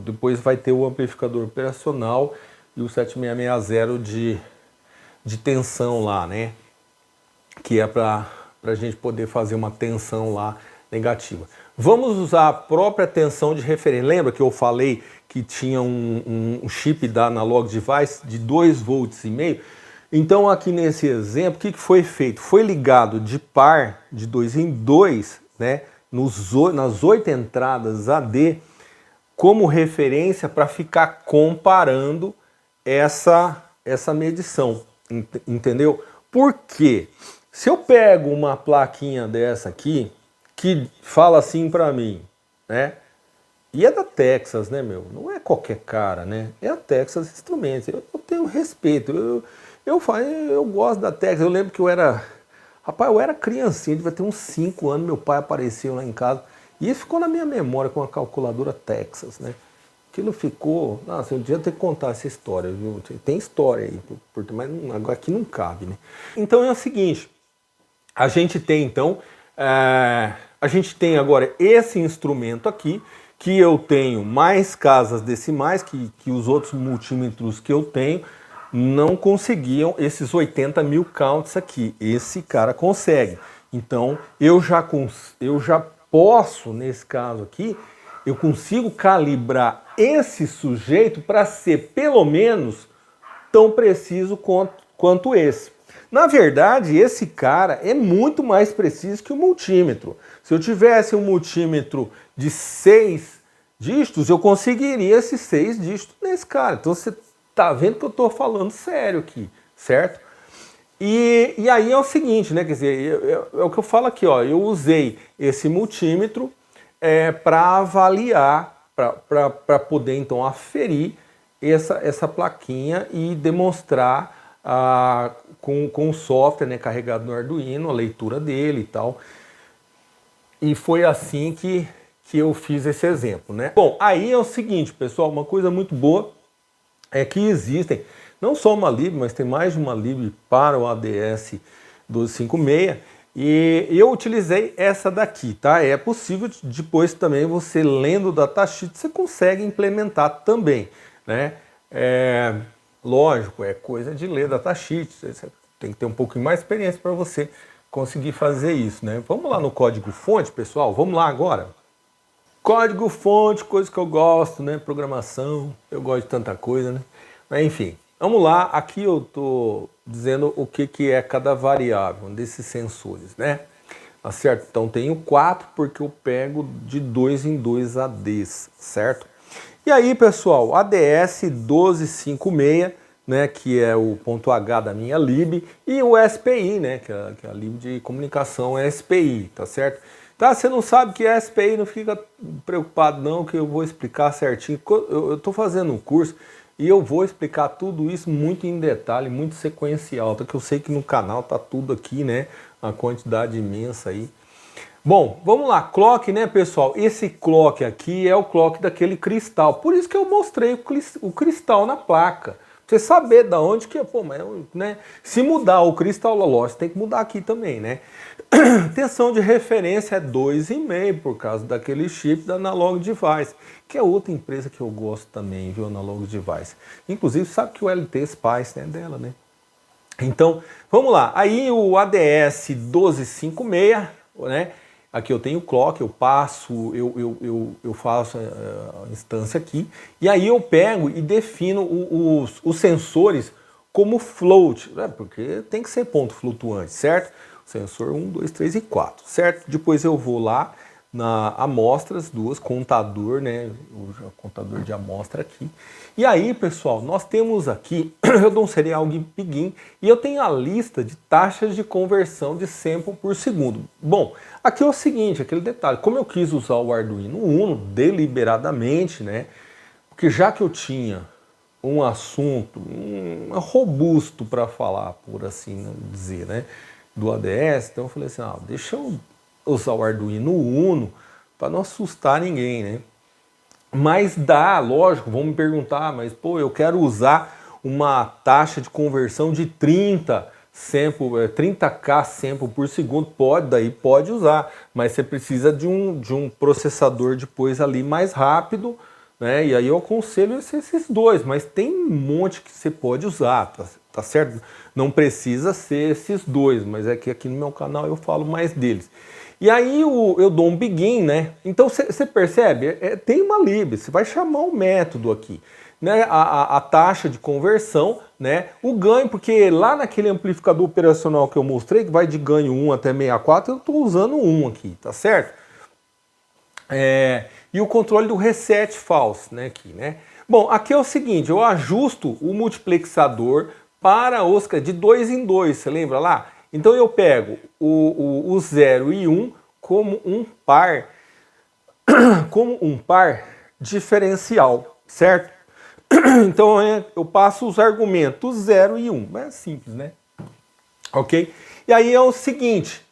depois vai ter o amplificador operacional e o 7660 de tensão lá, né? Que é para a gente poder fazer uma tensão lá negativa. Vamos usar a própria tensão de referência. Lembra que eu falei que tinha um chip da Analog Device de 2,5 volts? Então aqui nesse exemplo, o que foi feito? Foi ligado de par, de 2 em 2, né? Nas 8 entradas AD, como referência para ficar comparando essa medição, entendeu? Por quê? Se eu pego uma plaquinha dessa aqui, que fala assim para mim, né? E é da Texas, né, meu? Não é qualquer cara, né? É a Texas Instruments. Eu tenho respeito. Eu gosto da Texas. Eu lembro que eu era criancinha, devia ter uns 5 anos, meu pai apareceu lá em casa. E isso ficou na minha memória com a calculadora Texas, né? Aquilo ficou... Nossa, eu devia ter que contar essa história, viu? Tem história aí, mas agora aqui não cabe, né? Então é o seguinte, a gente tem então, a gente tem agora esse instrumento aqui, que eu tenho mais casas decimais, que os outros multímetros que eu tenho não conseguiam esses 80 mil counts aqui. Esse cara consegue. Então eu já posso, nesse caso aqui, eu consigo calibrar esse sujeito para ser pelo menos tão preciso quanto esse. Na verdade, esse cara é muito mais preciso que o multímetro. Se eu tivesse um multímetro de 6 dígitos, eu conseguiria esses 6 dígitos nesse cara. Então você tá vendo que eu estou falando sério aqui, certo? E aí é o seguinte, né? Quer dizer, é o que eu falo aqui, ó. Eu usei esse multímetro para avaliar, para poder então aferir essa plaquinha e demonstrar com o software, né, carregado no Arduino, a leitura dele e tal. E foi assim que eu fiz esse exemplo, né? Bom, aí é o seguinte, pessoal, uma coisa muito boa é que existem não só uma lib, mas tem mais de uma lib para o ADS 1256, e eu utilizei essa daqui, tá? É possível depois também você lendo o datasheet, você consegue implementar também, né? Lógico, é coisa de ler datasheet, você tem que ter um pouquinho mais de experiência para você conseguir fazer isso, né? Vamos lá no código fonte, pessoal, vamos lá agora. Código fonte, coisa que eu gosto, né? Programação, eu gosto de tanta coisa, né? Mas enfim, vamos lá, aqui eu estou dizendo o que é cada variável desses sensores, né? Tá certo? Então tenho 4 porque eu pego de 2 em 2 ADs, certo? E aí, pessoal, ADS 1256, né, que é o ponto H da minha lib, e o SPI, né, que é a lib de comunicação SPI, tá certo? Tá, você não sabe que é SPI, não fica preocupado não, que eu vou explicar certinho. Eu estou fazendo um curso e eu vou explicar tudo isso muito em detalhe, muito sequencial, porque eu sei que no canal tá tudo aqui, né, a quantidade imensa aí. Bom, vamos lá, clock, né, pessoal? Esse clock aqui é o clock daquele cristal, por isso que eu mostrei o cristal na placa. Você saber da onde que é, pô, mas, né? Se mudar o cristal, lógico, tem que mudar aqui também, né? Tensão de referência é 2,5 por causa daquele chip da Analog Device, que é outra empresa que eu gosto também, viu, Analog Device. Inclusive, sabe que o LT Spice é dela, né? Então, vamos lá. Aí o ADS 1256, né? Aqui eu tenho o clock, eu passo, eu faço a instância aqui, e aí eu pego e defino os sensores como float, né? Porque tem que ser ponto flutuante, certo? Sensor 1, 2, 3 e 4, certo? Depois eu vou lá na amostras, duas, contador, né? O contador de amostra aqui. E aí, pessoal, nós temos aqui, eu dou um serial begin e eu tenho a lista de taxas de conversão de sample por segundo. Bom, aqui é o seguinte, aquele detalhe, como eu quis usar o Arduino Uno deliberadamente, né? Porque já que eu tinha um assunto robusto para falar, por assim dizer, né? Do ADS, então eu falei assim, deixa eu usar o Arduino Uno para não assustar ninguém, né? Mas dá, lógico, vão me perguntar, mas pô, eu quero usar uma taxa de conversão de 30k sample por segundo, pode usar, mas você precisa de um processador depois ali mais rápido, né? E aí eu aconselho esses dois, mas tem um monte que você pode usar, tá certo? Não precisa ser esses dois, mas é que aqui no meu canal eu falo mais deles. E aí eu dou um begin, né? Então você percebe, tem uma lib, você vai chamar o método aqui, né? A taxa de conversão, né? O ganho, porque lá naquele amplificador operacional que eu mostrei, que vai de ganho 1 até 64, eu estou usando 1 aqui, tá certo? E o controle do reset false, né? Aqui, né? Bom, aqui é o seguinte, eu ajusto o multiplexador para os de 2 em 2, você lembra lá? Então eu pego o 0 e 1 como um par diferencial, certo? Então eu passo os argumentos 0 e 1, é simples, né? Ok? E aí é o seguinte,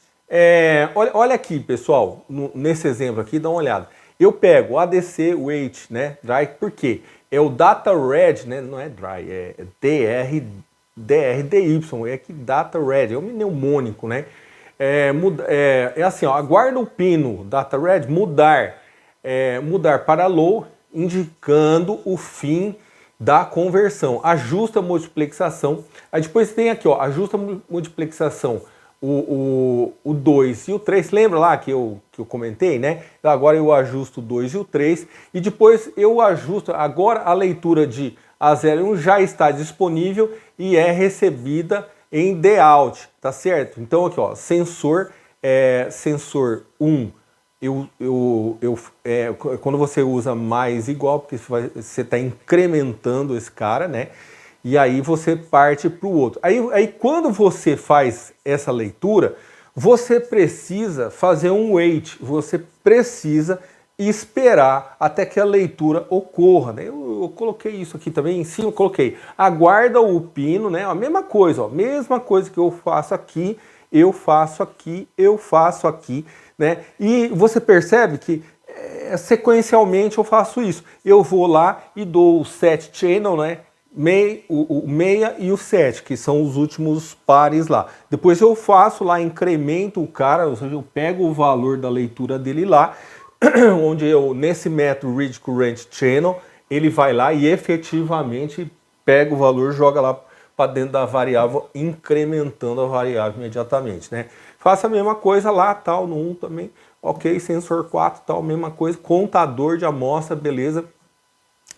olha aqui, pessoal, nesse exemplo aqui, dá uma olhada. eu pego o ADC Wait, né, Dry, por quê? É o Data Red, né, não é Dry, é DRDY, é que Data Red, é um mnemônico, né? É assim, ó, aguarda o pino Data Red mudar para low, indicando o fim da conversão. Ajusta a multiplexação. Aí depois tem aqui, ó, ajusta a multiplexação, o 2 e o 3. Lembra lá que eu comentei, né? Então agora eu ajusto o 2 e o 3. E depois eu ajusto, agora a leitura de A0 e 1 já está disponível e é recebida em DOUT, tá certo? Então aqui, ó, sensor 1, quando você usa mais igual, porque você está incrementando esse cara, né? E aí você parte para o outro. Aí quando você faz essa leitura, você precisa fazer um wait, você precisa esperar até que a leitura ocorra, né? Eu coloquei isso aqui também em cima, eu coloquei aguarda o pino, né? A mesma coisa, ó, mesma coisa que eu faço aqui, eu faço aqui, eu faço aqui, né? E você percebe que sequencialmente eu faço isso. Eu vou lá e dou o set channel, né? O 6 e o 7, que são os últimos pares lá. Depois eu faço lá, incremento o cara, ou seja, eu pego o valor da leitura dele lá, onde eu, nesse método Read Current Channel, ele vai lá e efetivamente pega o valor, joga lá para dentro da variável, incrementando a variável imediatamente, né? Faça a mesma coisa lá, tal, no 1 também, ok, sensor 4, tal, mesma coisa, contador de amostra, beleza.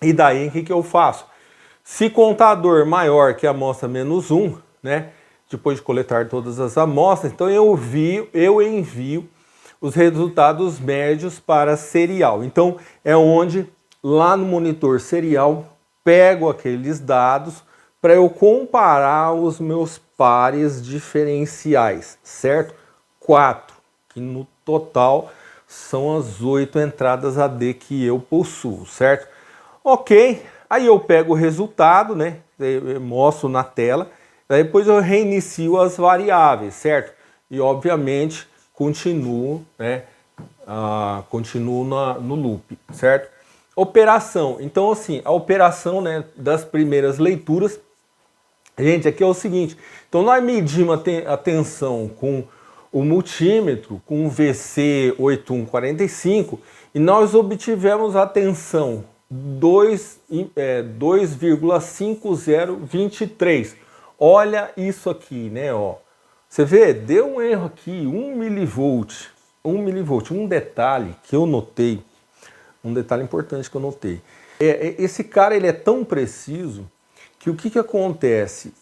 E daí, o que eu faço? Se contador maior que a amostra menos 1, né? Depois de coletar todas as amostras, então eu envio os resultados médios para serial. Então é onde lá no monitor serial pego aqueles dados para eu comparar os meus pares diferenciais, certo? 4, que no total são as 8 entradas AD que eu possuo, certo? Ok, aí eu pego o resultado, né? Eu mostro na tela, depois eu reinicio as variáveis, certo? E obviamente continuo, né? Continuo no loop, certo? Operação. Então, assim, a operação, né, das primeiras leituras, gente, aqui é o seguinte. Então, nós medimos a tensão com o multímetro, com o VC8145, e nós obtivemos a tensão 2,5023. Olha isso aqui, né? Ó. Você vê, deu um erro aqui, 1 milivolt. 1 milivolt. Um detalhe que eu notei, um detalhe importante que eu notei. Esse cara ele é tão preciso que o que acontece?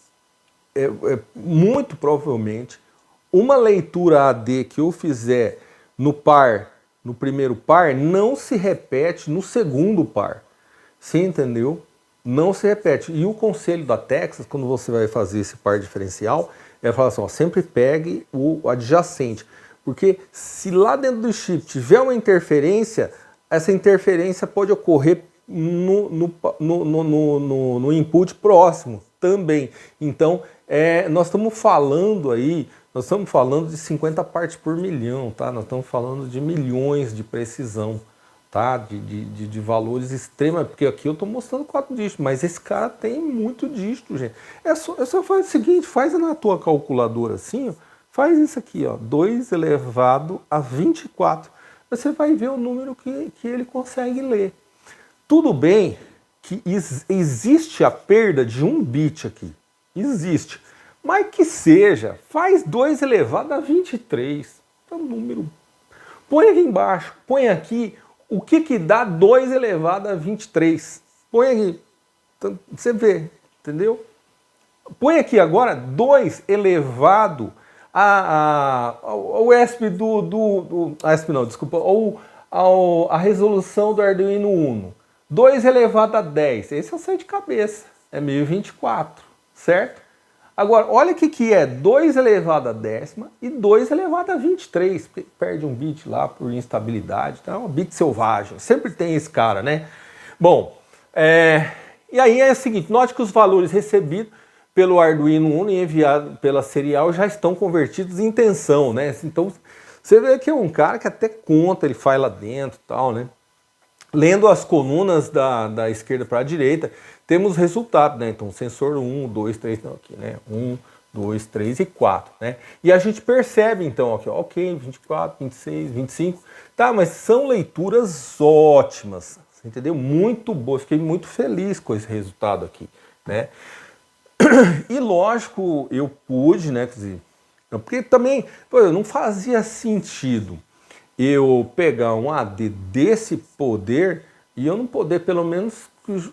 Muito provavelmente, uma leitura AD que eu fizer no primeiro par, não se repete no segundo par. Você entendeu? Não se repete. E o conselho da Texas, quando você vai fazer esse par diferencial, é falar assim, ó, sempre pegue o adjacente. Porque se lá dentro do chip tiver uma interferência, essa interferência pode ocorrer no input próximo também. Então, nós estamos falando de 50 partes por milhão, tá? Nós estamos falando de milhões de precisão, tá? De valores extremos, porque aqui eu estou mostrando 4 dígitos, mas esse cara tem muito dígito, gente. É só fazer o seguinte, faz na tua calculadora assim, ó, faz isso aqui, ó, 2 elevado a 24. Você vai ver o número que ele consegue ler. Tudo bem que existe a perda de 1 bit aqui, existe. Mas que seja, faz 2 elevado a 23. É um número. Põe aqui embaixo, põe aqui o que dá 2 elevado a 23. Põe aqui, então, você vê, entendeu? Põe aqui agora 2 elevado ao ESP ESP não, desculpa, a resolução do Arduino Uno. 2 elevado a 10, esse eu sei de cabeça, é 1024, certo? Agora, olha o que é 2 elevado a décima e 2 elevado a 23, porque perde um bit lá por instabilidade, então é um bit selvagem, sempre tem esse cara, né? Bom, e aí é o seguinte, note que os valores recebidos pelo Arduino Uno e enviados pela serial já estão convertidos em tensão, né? Então, você vê que é um cara que até conta, ele faz lá dentro e tal, né? Lendo as colunas da esquerda para a direita, temos resultado, né? Então, sensor 1, 2, 3, não, aqui, né? 1, 2, 3 e 4, né? E a gente percebe, então, aqui, ó, ok, 24, 26, 25, tá? Mas são leituras ótimas, entendeu? Muito boas, fiquei muito feliz com esse resultado aqui, né? E lógico, eu pude, né? Quer dizer, porque também, pô, não fazia sentido eu pegar um AD desse poder e eu não poder pelo menos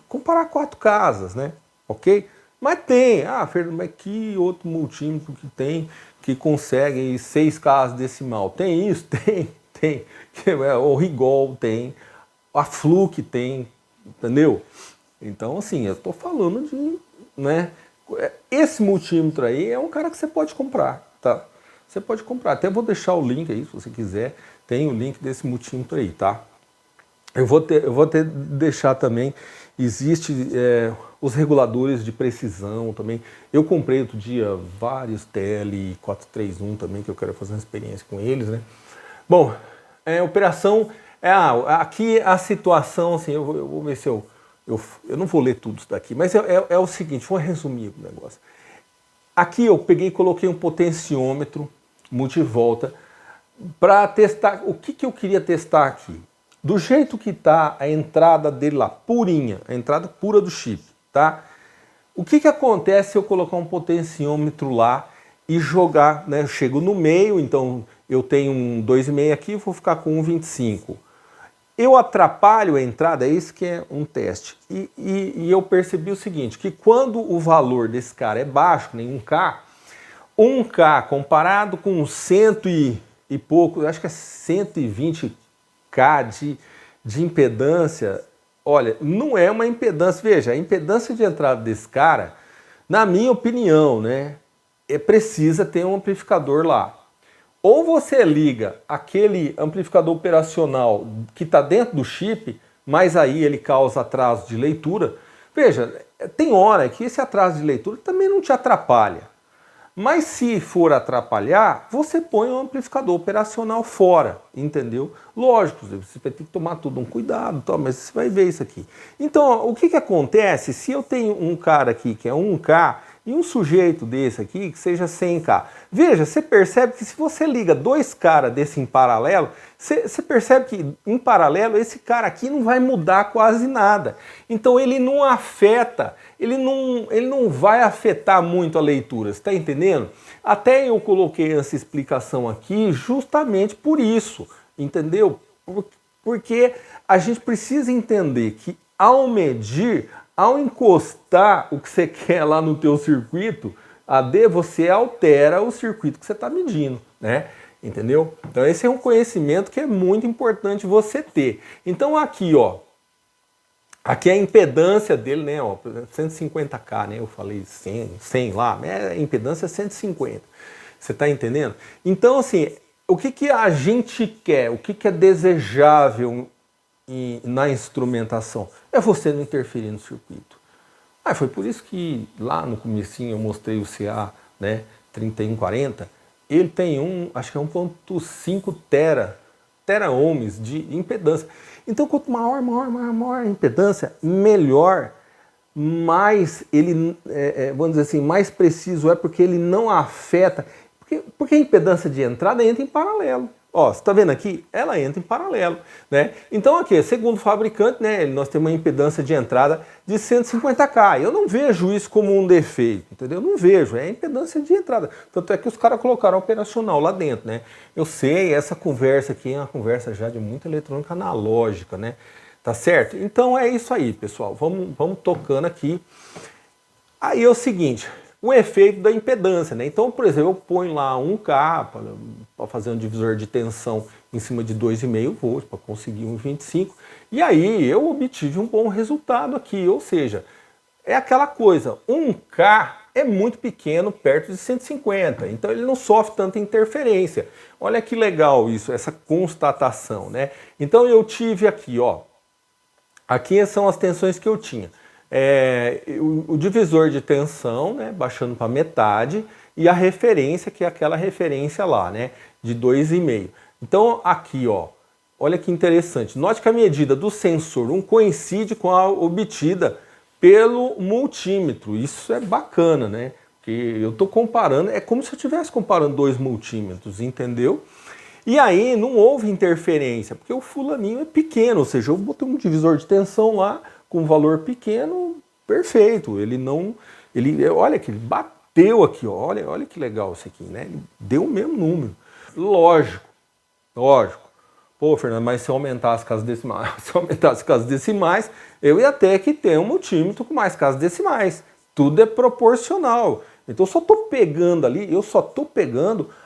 comparar 4 casas, né? Ok? Mas tem, Fernando, mas que outro multímetro que tem que consegue 6 casas decimal? Tem isso? Tem. O Rigol tem, a Fluke tem, entendeu? Então, assim, eu tô falando de, né? Esse multímetro aí é um cara que você pode comprar, tá? Você pode comprar. Até vou deixar o link aí, se você quiser. Tem o link desse multímetro aí, tá? Eu vou ter deixar também. Existe os reguladores de precisão também. Eu comprei outro dia vários TL431 também, que eu quero fazer uma experiência com eles, né? Bom, operação... aqui a situação, assim, eu vou ver se eu não vou ler tudo isso daqui, mas é o seguinte, vou resumir o negócio. Aqui eu peguei e coloquei um potenciômetro multivolta para testar. O que eu queria testar aqui? Do jeito que está a entrada dele lá, purinha, a entrada pura do chip, tá? O que acontece se eu colocar um potenciômetro lá e jogar, né? Eu chego no meio, então eu tenho um 2,5 aqui, vou ficar com 1,25. Eu atrapalho a entrada, é isso que é um teste. E eu percebi o seguinte, que quando o valor desse cara é baixo, nem 1K comparado com 100 e pouco, acho que é 120K de impedância, olha, não é uma impedância. Veja, a impedância de entrada desse cara, na minha opinião, né, precisa ter um amplificador lá. Ou você liga aquele amplificador operacional que está dentro do chip, mas aí ele causa atraso de leitura. Veja, tem hora que esse atraso de leitura também não te atrapalha. Mas se for atrapalhar, você põe o amplificador operacional fora, entendeu? Lógico, você vai ter que tomar tudo um cuidado, mas você vai ver isso aqui. Então, o que acontece se eu tenho um cara aqui que é 1K e um sujeito desse aqui que seja 100K? Veja, você percebe que se você liga 2 caras desse em paralelo, você percebe que em paralelo esse cara aqui não vai mudar quase nada. Então ele não afeta, ele não vai afetar muito a leitura, você está entendendo? Até eu coloquei essa explicação aqui justamente por isso, entendeu? Porque a gente precisa entender que ao medir, ao encostar o que você quer lá no teu circuito, AD, você altera o circuito que você está medindo, né? Entendeu? Então esse é um conhecimento que é muito importante você ter. Então aqui, ó, aqui é a impedância dele, né? Ó, 150K, né? Eu falei 100 lá, mas a impedância é 150. Você está entendendo? Então, assim, o que a gente quer, o que é desejável na instrumentação? É você não interferir no circuito. Foi por isso que lá no comecinho eu mostrei o CA, né, 3140, ele tem acho que é 1.5 tera ohms de impedância. Então quanto maior a impedância, melhor, mais ele, vamos dizer assim, mais preciso é, porque ele não afeta, porque a impedância de entrada entra em paralelo. Ó, você está vendo aqui? Ela entra em paralelo, né? Então aqui, segundo o fabricante, né, nós temos uma impedância de entrada de 150K. Eu não vejo isso como um defeito, entendeu? Eu não vejo, é a impedância de entrada. Tanto é que os caras colocaram operacional lá dentro, né? Eu sei, essa conversa aqui é uma conversa já de muita eletrônica analógica, né? Tá certo? Então é isso aí, pessoal. Vamos tocando aqui. Aí é o seguinte, o efeito da impedância, né? Então, por exemplo, eu ponho lá 1K para fazer um divisor de tensão em cima de 2,5 volts para conseguir 1,25, e aí eu obtive um bom resultado aqui, ou seja, é aquela coisa, 1K é muito pequeno perto de 150, então ele não sofre tanta interferência. Olha que legal isso, essa constatação, né? Então eu tive aqui, ó, aqui são as tensões que eu tinha. O divisor de tensão, né, baixando para metade, e a referência, que é aquela referência lá, né, de 2,5. Então aqui, ó, olha que interessante. Note que a medida do sensor 1 coincide com a obtida pelo multímetro. Isso é bacana, né? Porque eu estou comparando, é como se eu estivesse comparando dois multímetros, entendeu? E aí não houve interferência, porque o fulaninho é pequeno, ou seja, eu botei um divisor de tensão lá com um valor pequeno, perfeito. Ele não, olha que ele bateu aqui, ó, olha que legal isso aqui, né? Ele deu o mesmo número. Lógico. Pô, Fernando, mas se eu aumentasse casas decimais, eu ia ter que ter um multímetro com mais casas decimais. Tudo é proporcional. Então eu só estou pegando ali,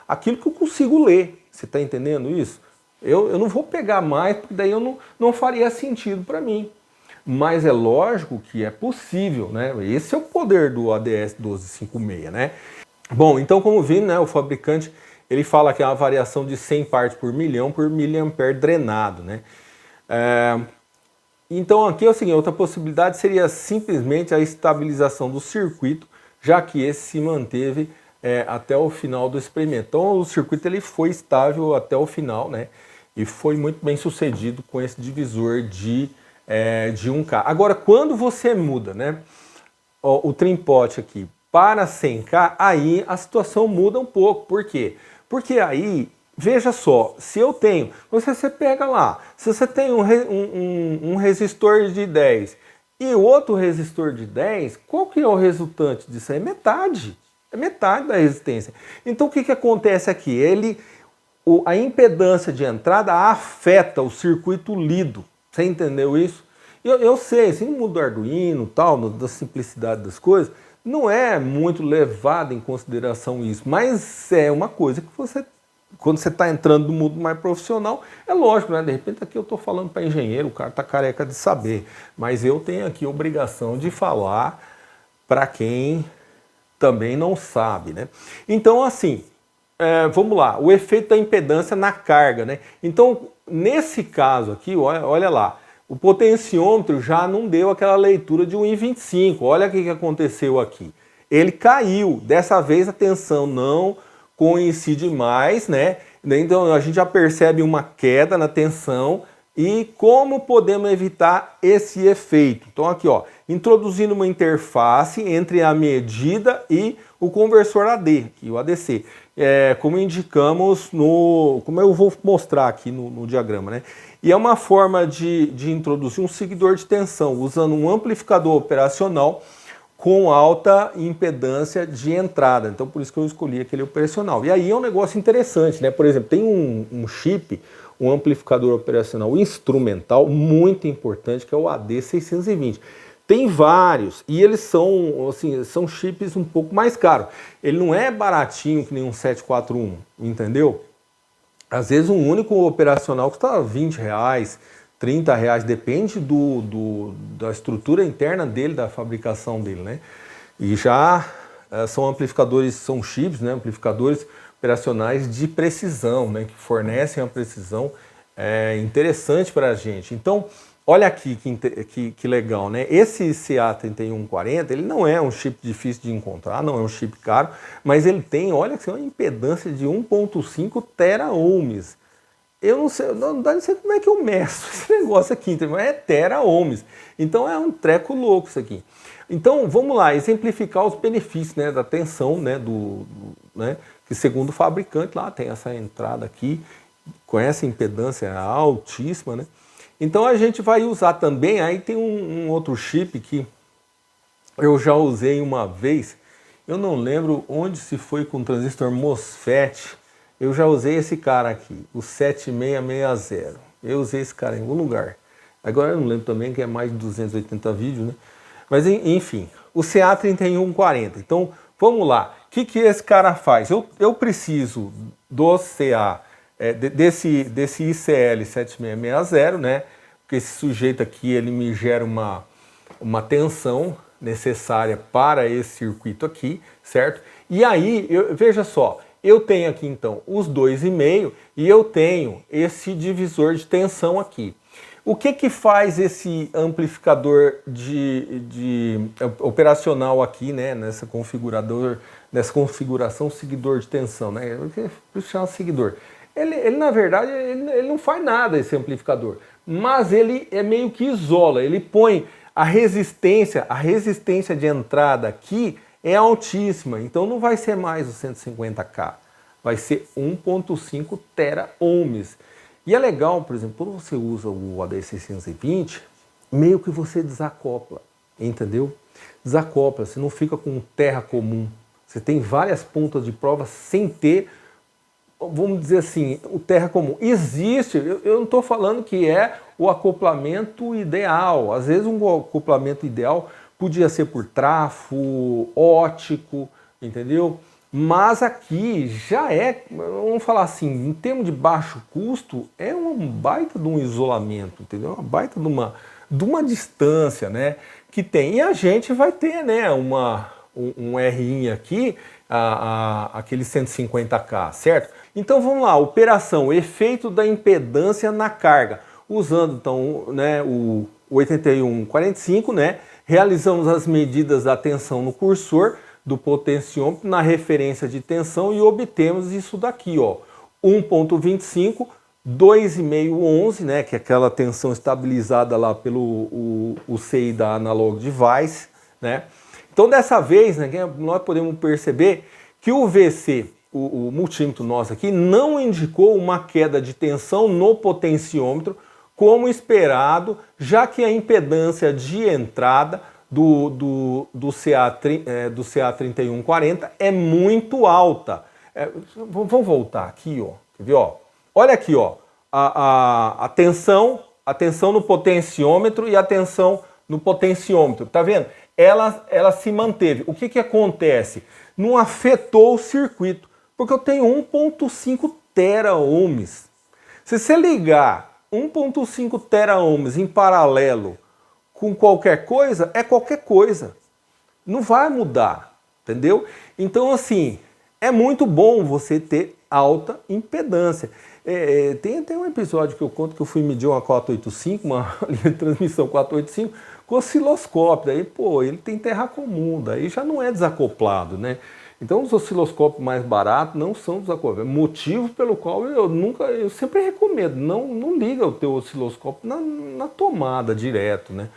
aquilo que eu consigo ler. Você está entendendo isso? Eu não vou pegar mais, porque daí eu não faria sentido para mim. Mas é lógico que é possível, né? Esse é o poder do ADS 1256, né? Bom, então como vimos, né, o fabricante ele fala que é uma variação de 100 partes por milhão por miliampere drenado, né? Então aqui é o seguinte, outra possibilidade seria simplesmente a estabilização do circuito, já que esse se manteve até o final do experimento. Então o circuito ele foi estável até o final, né? E foi muito bem sucedido com esse divisor de 1K. Agora, quando você muda, né, o trim-pot aqui para 100K, aí a situação muda um pouco. Por quê? Porque aí, veja só, se eu tenho, você pega lá, se você tem um resistor de 10 e outro resistor de 10, qual que é o resultante disso? É metade da resistência. Então o que acontece aqui? A impedância de entrada afeta o circuito lido. Você entendeu isso? Eu sei, assim, no mundo do Arduino, tal, da simplicidade das coisas, não é muito levado em consideração isso, mas é uma coisa que você, quando você está entrando no mundo mais profissional, é lógico, né? De repente aqui eu estou falando para engenheiro, o cara está careca de saber, mas eu tenho aqui a obrigação de falar para quem também não sabe, né? Então, assim, vamos lá, o efeito da impedância na carga, né? Então, nesse caso aqui, olha lá, o potenciômetro já não deu aquela leitura de 1,25. Olha o que aconteceu aqui. Ele caiu. Dessa vez a tensão não coincide mais, né? Então a gente já percebe uma queda na tensão. E como podemos evitar esse efeito? Então aqui, ó, introduzindo uma interface entre a medida e o conversor AD, aqui, o ADC. Como indicamos como eu vou mostrar aqui no diagrama, né? E é uma forma de introduzir um seguidor de tensão, usando um amplificador operacional com alta impedância de entrada. Então por isso que eu escolhi aquele operacional. E aí é um negócio interessante, né? Por exemplo, tem um chip, um amplificador operacional instrumental muito importante, que é o AD620. Tem vários, e eles são, assim, são chips um pouco mais caros. Ele não é baratinho que nem um 741, entendeu? Às vezes um único operacional custa R$20, R$30, depende da estrutura interna dele, da fabricação dele, né? E já são amplificadores, são chips, né? Amplificadores operacionais de precisão, né? Que fornecem a precisão interessante para a gente. Então, olha aqui que legal, né? Esse CA3140, ele não é um chip difícil de encontrar, não é um chip caro, mas ele tem, olha, uma impedância de 1,5 tera-ohms. Eu não sei como é que eu meço esse negócio aqui, mas é tera-ohms. Então é um treco louco isso aqui. Então vamos lá, exemplificar os benefícios, né, da tensão, né, né, que segundo o fabricante lá tem essa entrada aqui, com essa impedância altíssima, né? Então a gente vai usar também, aí tem um outro chip que eu já usei uma vez, eu não lembro onde se foi com o transistor MOSFET, eu já usei esse cara aqui, o 7660, eu usei esse cara em algum lugar, agora eu não lembro também que é mais de 280 vídeos, né? Mas enfim, o CA3140, então vamos lá, o que esse cara faz? Eu preciso do desse ICL 7660, né? Porque esse sujeito aqui ele me gera uma tensão necessária para esse circuito aqui, certo? E aí, veja só, eu tenho aqui então os 2,5 e eu tenho esse divisor de tensão aqui. O que faz esse amplificador operacional aqui, né, nessa configuração seguidor de tensão, né? Por isso chama seguidor. Ele na verdade, ele ele não faz nada esse amplificador, mas ele é meio que isola, ele põe a resistência de entrada aqui é altíssima, então não vai ser mais o 150K, vai ser 1.5 tera-ohms. E é legal, por exemplo, quando você usa o AD620, meio que você desacopla, entendeu? Desacopla, você não fica com um terra comum. Você tem várias pontas de prova sem ter, vamos dizer assim, o terra comum. Existe, eu não estou falando que é o acoplamento ideal. Às vezes um acoplamento ideal podia ser por trafo, ótico, entendeu? Mas aqui já é, vamos falar assim, em termos de baixo custo, é um baita de um isolamento, entendeu? Uma baita de uma distância, né, que tem. E a gente vai ter, né, um Rin aqui, aquele 150K, certo? Então vamos lá, operação, efeito da impedância na carga. Usando então, né, o 8145, né, realizamos as medidas da tensão no cursor do potenciômetro na referência de tensão e obtemos isso daqui, ó, 1.25, 2,511, né, que é aquela tensão estabilizada lá pelo o CI da Analog Device, né? Então dessa vez, né, nós podemos perceber que o VC, o multímetro nosso aqui, não indicou uma queda de tensão no potenciômetro como esperado, já que a impedância de entrada do CA3140 é muito alta. Vamos voltar aqui, ó. Quer ver, ó? Olha aqui, ó, a tensão no potenciômetro e a tensão no potenciômetro, tá vendo? Ela se manteve. O que acontece? Não afetou o circuito, porque eu tenho 1.5 tera-ohms. Se você ligar 1.5 tera-ohms em paralelo com qualquer coisa, é qualquer coisa. Não vai mudar, entendeu? Então, assim, é muito bom você ter alta impedância. Tem um episódio que eu conto que eu fui medir uma 485, uma linha de transmissão 485, com osciloscópio. Daí, pô, ele tem terra comum, daí já não é desacoplado, né? Então, os osciloscópios mais baratos não são desacoplados. Motivo pelo qual eu sempre recomendo, não liga o teu osciloscópio na tomada direto, né?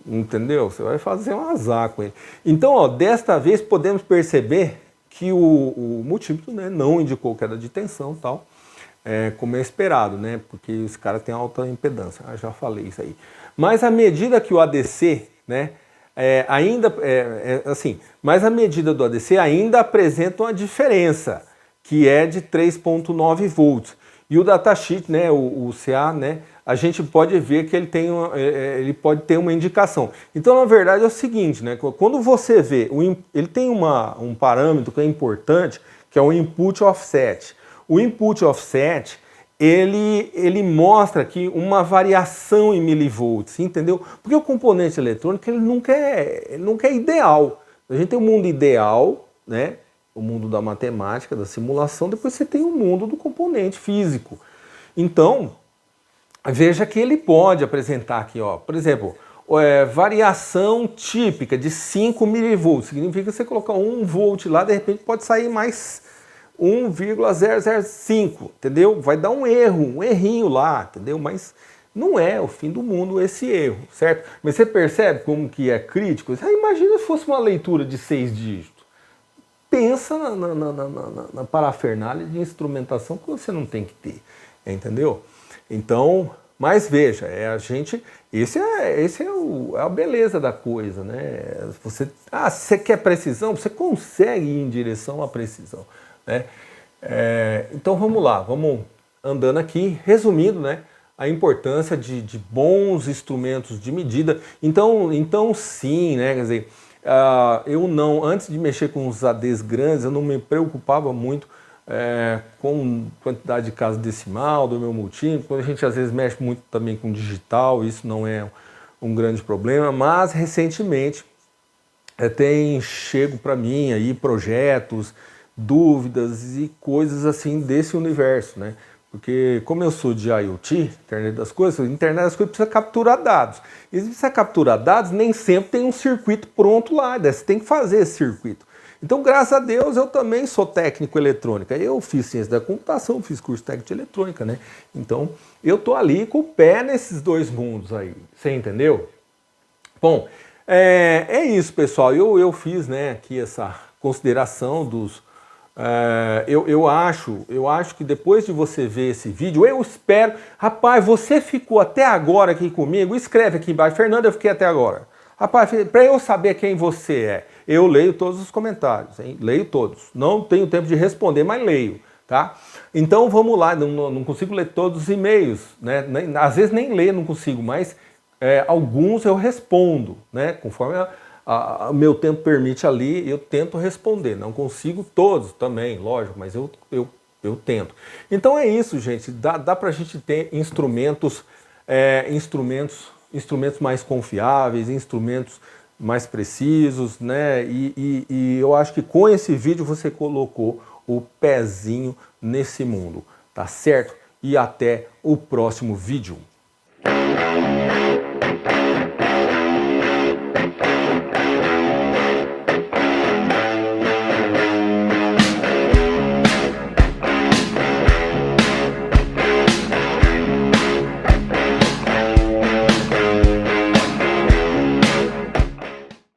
Entendeu? Você vai fazer um azar com ele. Então, ó, desta vez podemos perceber que o multímetro, né, não indicou queda de tensão e tal, como é esperado, né? Porque os caras têm alta impedância. Já falei isso aí. Mas à medida que o ADC, né, mas a medida do ADC ainda apresenta uma diferença, que é de 3,9 volts. E o datasheet, né, o CA, né, a gente pode ver que ele pode ter uma indicação. Então, na verdade, é o seguinte, né, quando você vê, ele tem um parâmetro que é importante, que é o input offset. O input offset, ele mostra aqui uma variação em milivolts, entendeu? Porque o componente eletrônico ele nunca é ideal. A gente tem um mundo ideal, né? O mundo da matemática, da simulação, depois você tem o mundo do componente físico. Então, veja que ele pode apresentar aqui, ó, por exemplo, variação típica de 5 milivolts, significa que você colocar 1 volt lá, de repente pode sair mais 1,005, entendeu? Vai dar um errinho lá, entendeu? Mas não é o fim do mundo esse erro, certo? Mas você percebe como que é crítico? Imagina se fosse uma leitura de 6 dígitos. Pensa na parafernália de instrumentação que você não tem que ter, entendeu? Então, mas veja, esse é a beleza da coisa, né? Se você quer precisão, você consegue ir em direção à precisão, né? Então vamos lá, vamos andando aqui, resumindo, né? A importância de bons instrumentos de medida. Então sim, né? Quer dizer, antes de mexer com os ADs grandes, eu não me preocupava muito com quantidade de casa decimal do meu multímetro. Quando a gente às vezes mexe muito também com digital, isso não é um grande problema, mas recentemente chego para mim aí projetos, dúvidas e coisas assim desse universo, né? Porque como eu sou de IoT, internet das coisas precisa capturar dados. E se precisa capturar dados, nem sempre tem um circuito pronto lá, você tem que fazer esse circuito. Então, graças a Deus, eu também sou técnico em eletrônica. Eu fiz ciência da computação, fiz curso técnico de eletrônica, né? Então, eu tô ali com o pé nesses dois mundos aí, você entendeu? Bom, é isso, pessoal. Eu fiz, né, aqui essa consideração dos... eu acho que depois de você ver esse vídeo, eu espero... Rapaz, você ficou até agora aqui comigo? Escreve aqui embaixo. Fernando, eu fiquei até agora. Rapaz, para eu saber quem você é, eu leio todos os comentários, hein? Leio todos. Não tenho tempo de responder, mas leio, tá? Então vamos lá, não consigo ler todos os e-mails, né? Às vezes nem ler, não consigo, mas alguns eu respondo, né? Conforme o meu tempo permite ali, eu tento responder. Não consigo todos também, lógico, mas eu tento. Então é isso, gente. Dá pra gente ter instrumentos mais confiáveis, instrumentos mais precisos, né? E eu acho que com esse vídeo você colocou o pezinho nesse mundo, tá certo? E até o próximo vídeo.